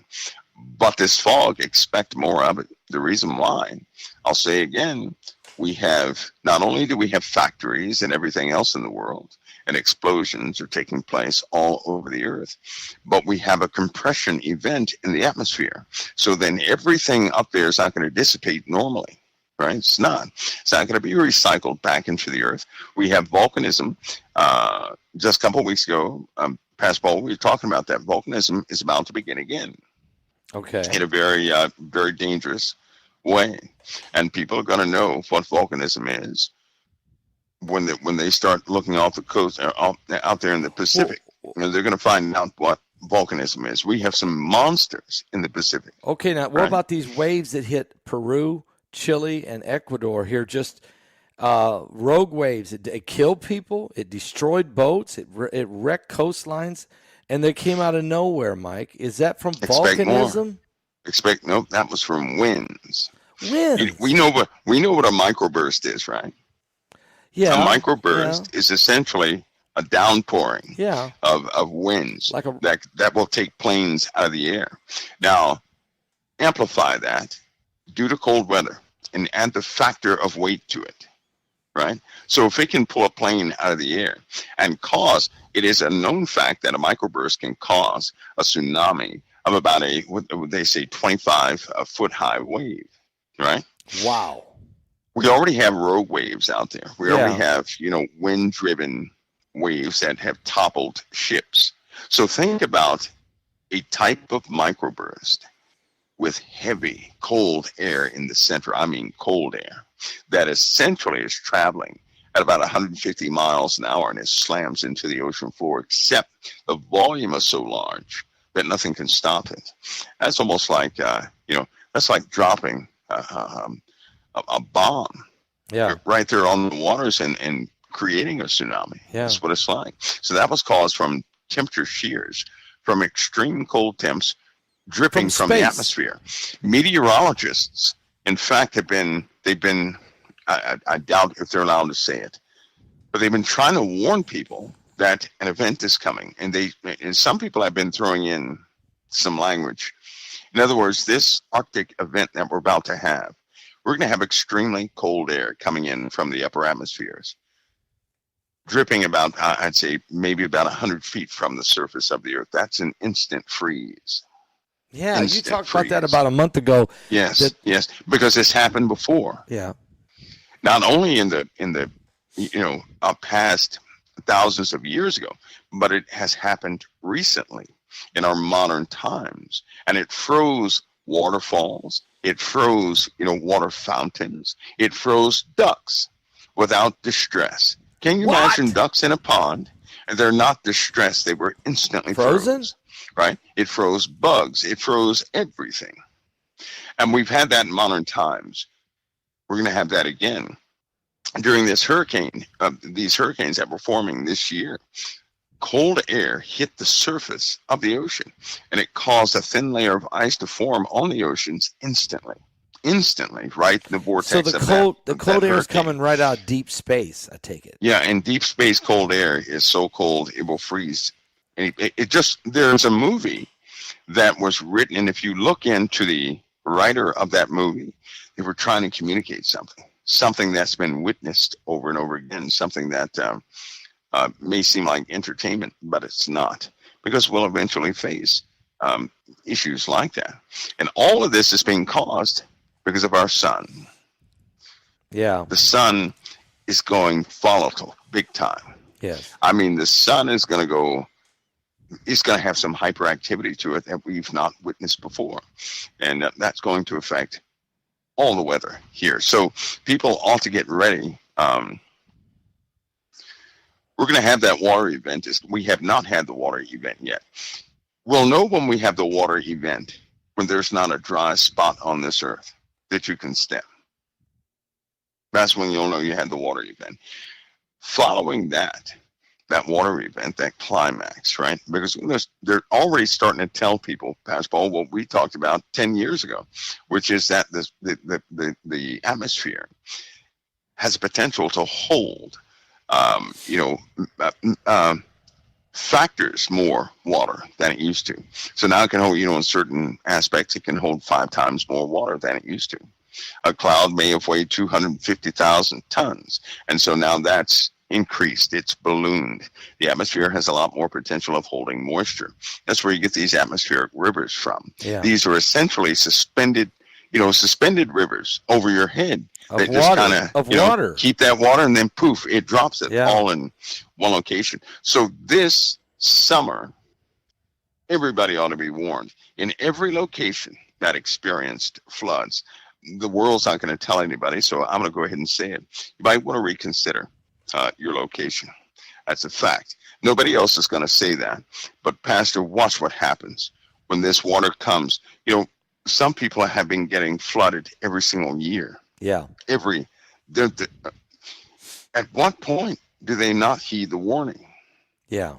But this fog, expect more of it. The reason why, I'll say again, not only do we have factories and everything else in the world, and explosions are taking place all over the earth, but we have a compression event in the atmosphere. So then everything up there is not going to dissipate normally, right? It's not going to be recycled back into the earth. We have volcanism. Just a couple of weeks ago, Pastor Paul, we were talking about that. Volcanism is about to begin again. Okay. In a very, very dangerous way. And people are going to know what volcanism is when they start looking off the coast, out there in the Pacific. They're going to find out what volcanism is. We have some monsters in the Pacific. Okay, now what about these waves that hit Peru, Chile, and Ecuador here? Just rogue waves. It killed people. It destroyed boats. It wrecked coastlines. And they came out of nowhere, Mike. Is that from volcanism? No, that was from winds. Winds. We know what a microburst is, right? Yeah. A microburst is essentially a downpouring of winds that will take planes out of the air. Now, amplify that due to cold weather and add the factor of weight to it, right? So if it can pull a plane out of the air and cause, it is a known fact that a microburst can cause a tsunami of about what they say, 25-foot high wave, right? Wow. We already have rogue waves out there. We already Yeah. have, wind-driven waves that have toppled ships. So think about a type of microburst with heavy, cold air in the center. I mean, cold air that essentially is traveling at about 150 miles an hour and it slams into the ocean floor, except the volume is so large that nothing can stop it. That's almost like, that's like dropping a bomb right there on the waters and creating a tsunami. Yeah. That's what it's like. So that was caused from temperature shears, from extreme cold temps dripping from the atmosphere. Meteorologists, in fact, they've been, I doubt if they're allowed to say it, but they've been trying to warn people that an event is coming. And some people have been throwing in some language. In other words, this Arctic event that we're about to have, we're going to have extremely cold air coming in from the upper atmospheres, dripping about, I'd say, maybe about 100 feet from the surface of the Earth. That's an instant freeze. Yeah, you talked about that about a month ago. Yes, yes, because it's happened before. Yeah. Not only in the past thousands of years ago, but it has happened recently in our modern times, and it froze waterfalls. It froze, water fountains. It froze ducks without distress. Can you imagine ducks in a pond? And they're not distressed. They were instantly frozen. Right? It froze bugs. It froze everything. And we've had that in modern times. We're going to have that again during this hurricane, these hurricanes that were forming this year. Cold air hit the surface of the ocean, and it caused a thin layer of ice to form on the oceans instantly, right in the vortex. So the cold air is coming right out of deep space, I take it. Yeah, and deep space cold air is so cold it will freeze. And there's a movie that was written, and if you look into the writer of that movie, they were trying to communicate something that's been witnessed over and over again, something that may seem like entertainment, but it's not, because we'll eventually face issues like that. And all of this is being caused because of our sun. Yeah. The sun is going volatile big time. Yes. I mean, the sun is going to go, it's going to have some hyperactivity to it that we've not witnessed before. And that's going to affect all the weather here. So people ought to get ready. We're going to have that water event. We have not had the water event yet. We'll know when we have the water event, when there's not a dry spot on this earth that you can step. That's when you'll know you had the water event. Following that water event, that climax, right? Because they're already starting to tell people, Pastor Paul, what we talked about 10 years ago, which is that the atmosphere has potential to hold factors more water than it used to. So now it can hold, in certain aspects, it can hold 5 times more water than it used to. A cloud may have weighed 250,000 tons. And so now that's increased. It's ballooned. The atmosphere has a lot more potential of holding moisture. That's where you get these atmospheric rivers from. Yeah. These are essentially suspended rivers over your head. That just kind of keep that water, and then poof, it drops it all in one location. So this summer, everybody ought to be warned. In every location that experienced floods, the world's not going to tell anybody, so I'm going to go ahead and say it. You might want to reconsider your location. That's a fact. Nobody else is going to say that. But Pastor, watch what happens when this water comes. Some people have been getting flooded every single year. Yeah. At what point do they not heed the warning? Yeah.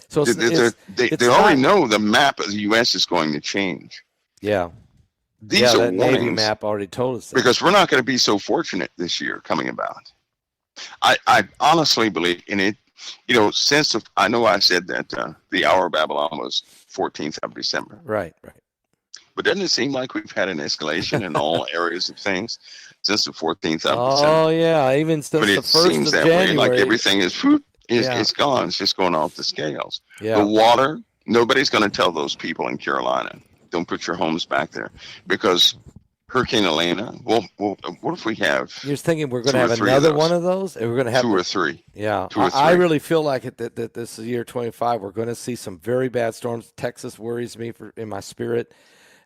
So they already know the map of the U.S. is going to change. Yeah. These are that warnings. Navy map already told us that. Because we're not going to be so fortunate this year coming about. I honestly believe in it. I know I said that the hour of Babylon was 14th of December. Right. But doesn't it seem like we've had an escalation in all areas of things since the 14th of Oh December? yeah, even since But the it 1st seems of that January. way, like everything is whoop, Yeah. it's gone. It's just going off the scales. Yeah. The water, nobody's going to tell those people in Carolina, don't put your homes back there, because Hurricane Elena. Well, what if we have You're thinking we're going to two or have three of another those? one of those, and we're going to have two or three? Yeah, Two or I three. really feel like it that this is year 25. We're going to see some very bad storms. Texas worries me in my spirit,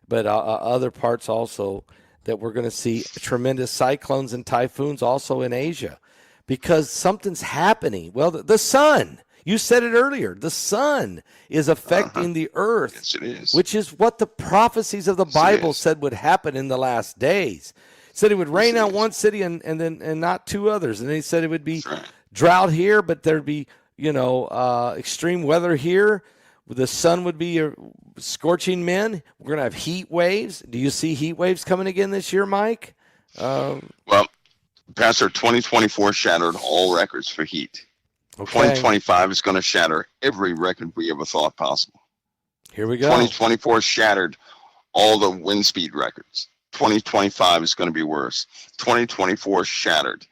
but other parts also that we're going to see tremendous cyclones and typhoons also in Asia, because something's happening. Well, the sun. You said it earlier. The sun is affecting the earth, Yes, it is. which is what the prophecies of the Bible said would happen in the last days. It said it would rain on one city and not two others, and then he said it would be drought here, but there'd be extreme weather here. The sun would be scorching men. We're gonna have heat waves. Do you see heat waves coming again this year, Mike? Well, Pastor, 2024 shattered all records for heat. Okay. 2025 is going to shatter every record we ever thought possible. Here we go. 2024 shattered all the wind speed records. 2025 is going to be worse. 2024 shattered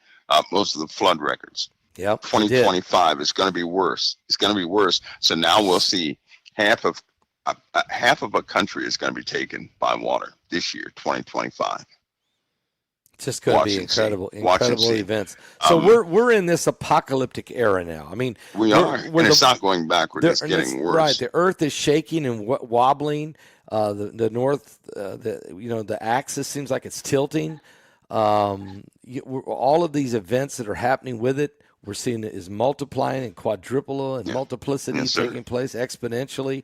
most of the flood records. Yep. 2025 is going to be worse. It's going to be worse. So now we'll see half of a country is going to be taken by water this year, 2025. It's just going to be incredible events. So we're in this apocalyptic era now. I mean, we are, and it's not going backward. It's getting worse. Right, the earth is shaking and wobbling. The north, the axis seems like it's tilting. All of these events that are happening with it, we're seeing it is multiplying and quadruple and multiplicity taking place exponentially.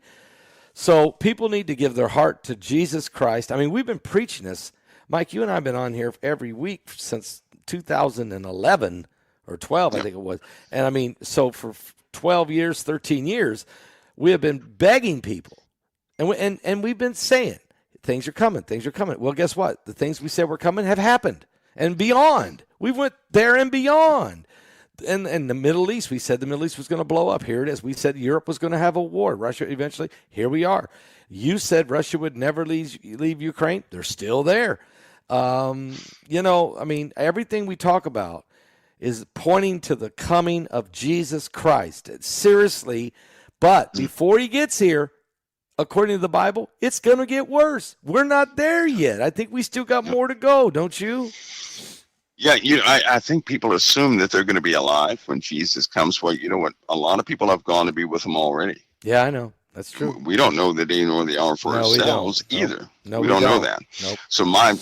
So people need to give their heart to Jesus Christ. I mean, we've been preaching this. Mike, you and I have been on here every week since 2011 or 12, I think it was. And I mean, so for 12 years, 13 years, we have been begging people. And we've been saying, things are coming, things are coming. Well, guess what? The things we said were coming have happened and beyond. We went there and beyond. And the Middle East, we said the Middle East was going to blow up. Here it is. We said Europe was going to have a war. Russia eventually. Here we are. You said Russia would never leave Ukraine. They're still there. I mean, everything we talk about is pointing to the coming of Jesus Christ. Seriously, but before he gets here, according to the Bible, it's going to get worse. We're not there yet. I think we still got more to go, don't you? Yeah, I think people assume that they're going to be alive when Jesus comes. Well, you know what? A lot of people have gone to be with him already. Yeah, I know. That's true. We don't know the day nor the hour for ourselves either. No, we don't know that. Nope. So my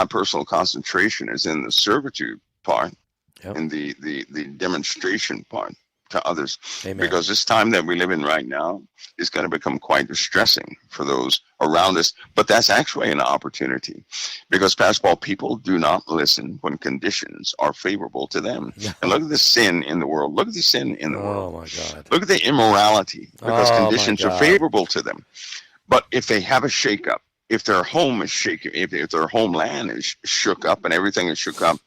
personal concentration is in the servitude part and the demonstration part to others. Amen. Because this time that we live in right now is going to become quite distressing for those around us. But that's actually an opportunity, because, Pastor Paul, people do not listen when conditions are favorable to them. No. And look at the sin in the world. Look at the sin in the world. Oh, my God. Look at the immorality, because conditions are favorable to them. But if they have a shakeup, if their home is shaken, if their homeland is shook up and everything is shook up,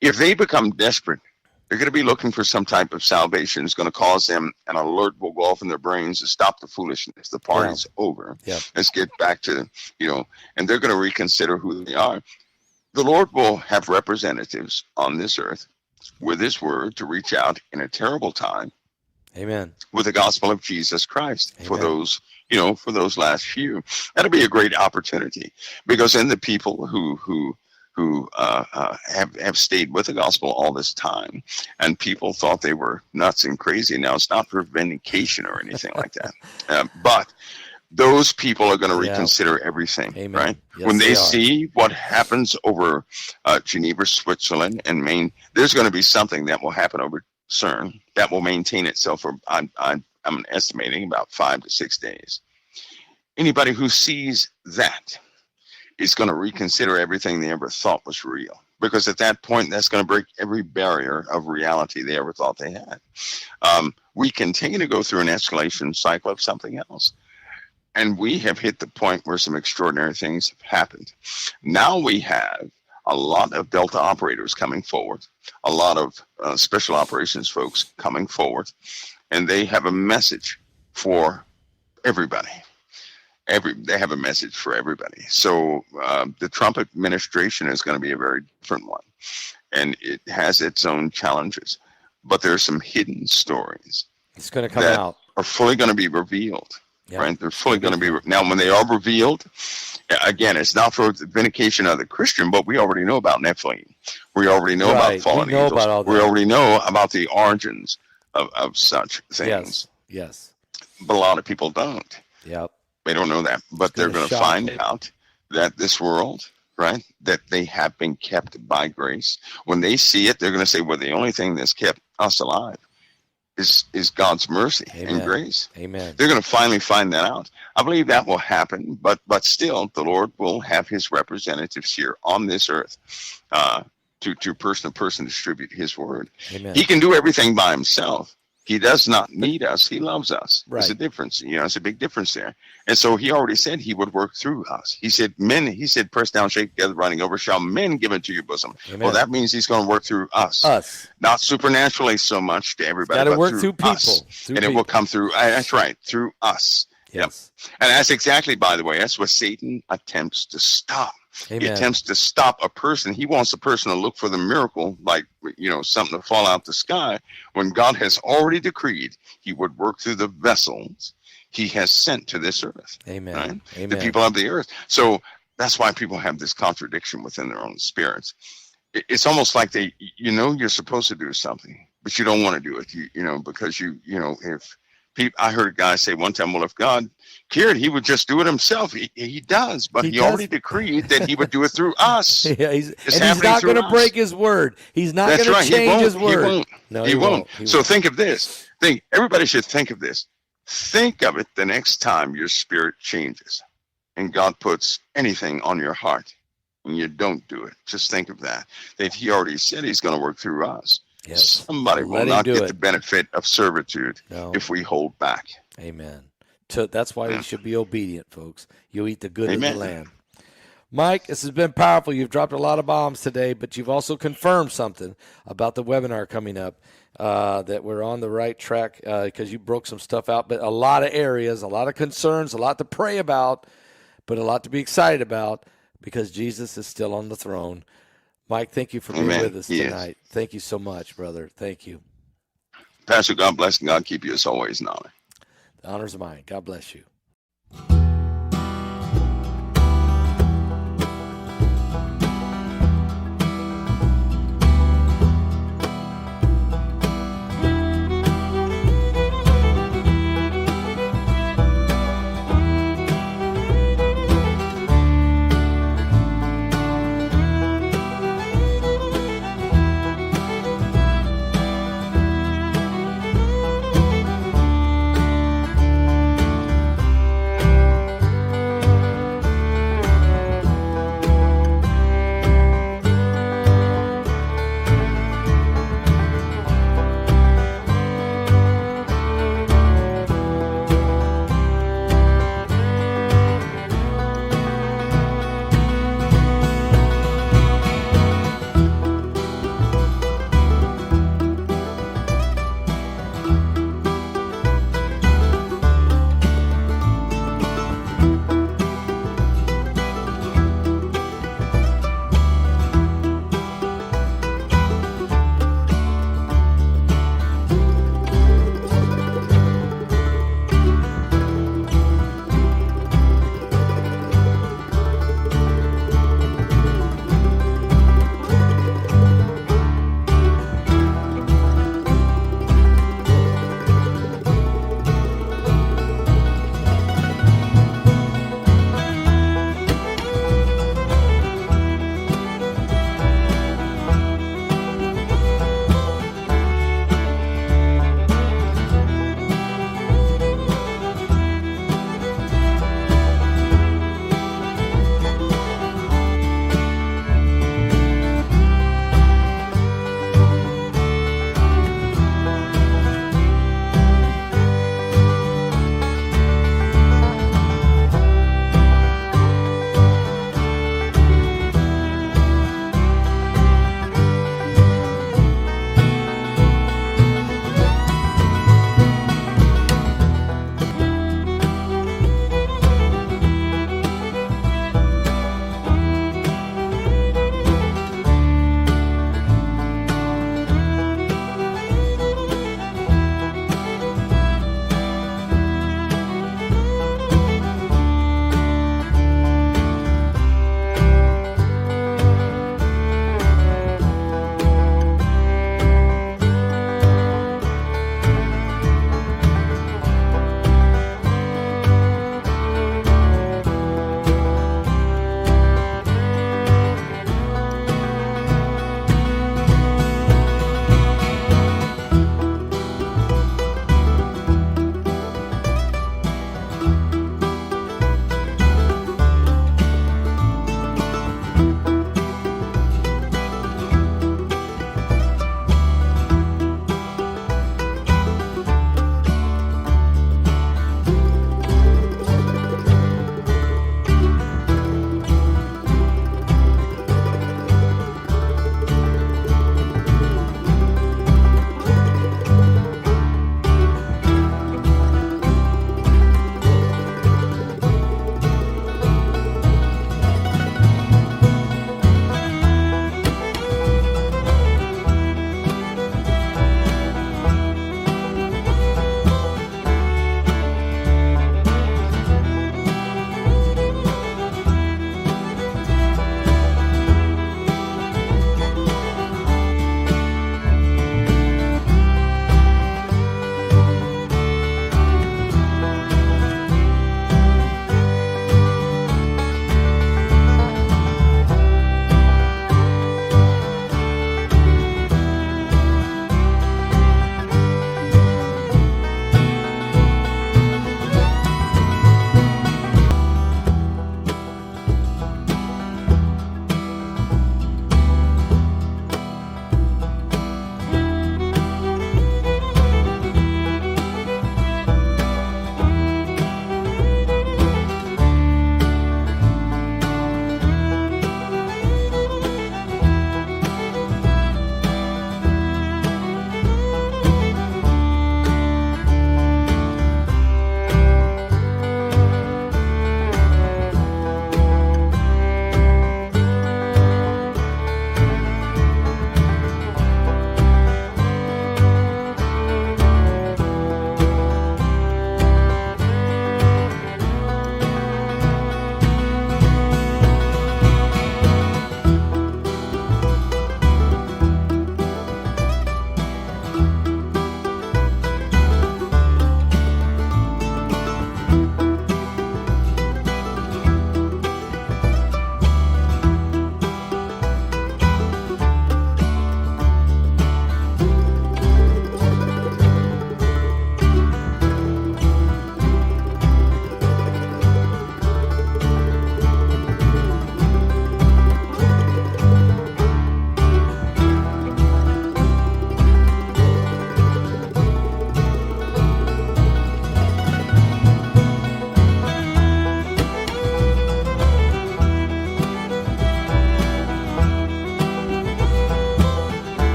if they become desperate, they're going to be looking for some type of salvation. It's going to cause them, an alert will go off in their brains to stop the foolishness. The party's over. Yeah. Let's get back to, and they're going to reconsider who they are. The Lord will have representatives on this earth with his word to reach out in a terrible time. Amen. With the gospel of Jesus Christ. Amen. For those last few. That'll be a great opportunity, because then the people who have stayed with the gospel all this time, and people thought they were nuts and crazy. Now, it's not for vindication or anything like that, but those people are going to reconsider everything. Amen. Right? Yes, when they see what happens over Geneva, Switzerland, and Maine, there's going to be something that will happen over CERN that will maintain itself for I'm estimating about 5 to 6 days. Anybody who sees that is going to reconsider everything they ever thought was real, because at that point, that's going to break every barrier of reality they ever thought they had. We continue to go through an escalation cycle of something else, and we have hit the point where some extraordinary things have happened. Now we have a lot of Delta operators coming forward, a lot of special operations folks coming forward, and they have a message for everybody. they have a message for everybody. So the Trump administration is going to be a very different one, and it has its own challenges. But there are some hidden stories. It's going to come out. Are fully going to be revealed. Yep. Right? They're fully going to be now. When they are revealed, again, it's not for the vindication of the Christian, but we already know about Nephilim. We already know about fallen angels. About all that. We already know about the origins of such things. Yes. But a lot of people don't. Yep. They don't know that, but they're going to find out that this world, right, that they have been kept by grace. When they see it, they're going to say, well, the only thing that's kept us alive is God's mercy and grace. Amen. They're going to finally find that out. I believe that will happen, but still, the Lord will have his representatives here on this earth to person to person distribute his word. Amen. He can do everything by himself. He does not need us. He loves us. Right. There's a difference. It's a big difference there. And so he already said he would work through us. He said, press down, shake together, running over, shall men give into your bosom. Amen. Well, that means he's going to work through us. Not supernaturally so much to everybody, but work through people. It will come through. That's right. Through us. Yes. Yep. And that's exactly, by the way, that's what Satan attempts to stop. Amen. He attempts to stop a person. He wants a person to look for the miracle, like, something to fall out the sky, when God has already decreed he would work through the vessels he has sent to this earth. Amen. Right? Amen. The people of the earth. So that's why people have this contradiction within their own spirits. It's almost like you're supposed to do something, but you don't want to do it, because if people, I heard a guy say one time, well, if God cared, he would just do it himself. He does, but he already decreed that he would do it through us. Yeah, he's not going to break his word. He's not going to change his word. He won't. So think of this. Everybody should think of this. Think of it the next time your spirit changes and God puts anything on your heart and you don't do it. Just think of that he already said he's going to work through us. Yes. Somebody will not get the benefit of servitude if we hold back. Amen. That's why we should be obedient, folks. You'll eat the good of the land. Mike, this has been powerful. You've dropped a lot of bombs today, but you've also confirmed something about the webinar coming up, that we're on the right track, because you broke some stuff out, but a lot of areas, a lot of concerns, a lot to pray about, but a lot to be excited about, because Jesus is still on the throne. Mike, thank you for being with us tonight. Thank you so much, brother. Thank you. Pastor, God bless and God keep you as always, Nolly. The honor's mine. God bless you.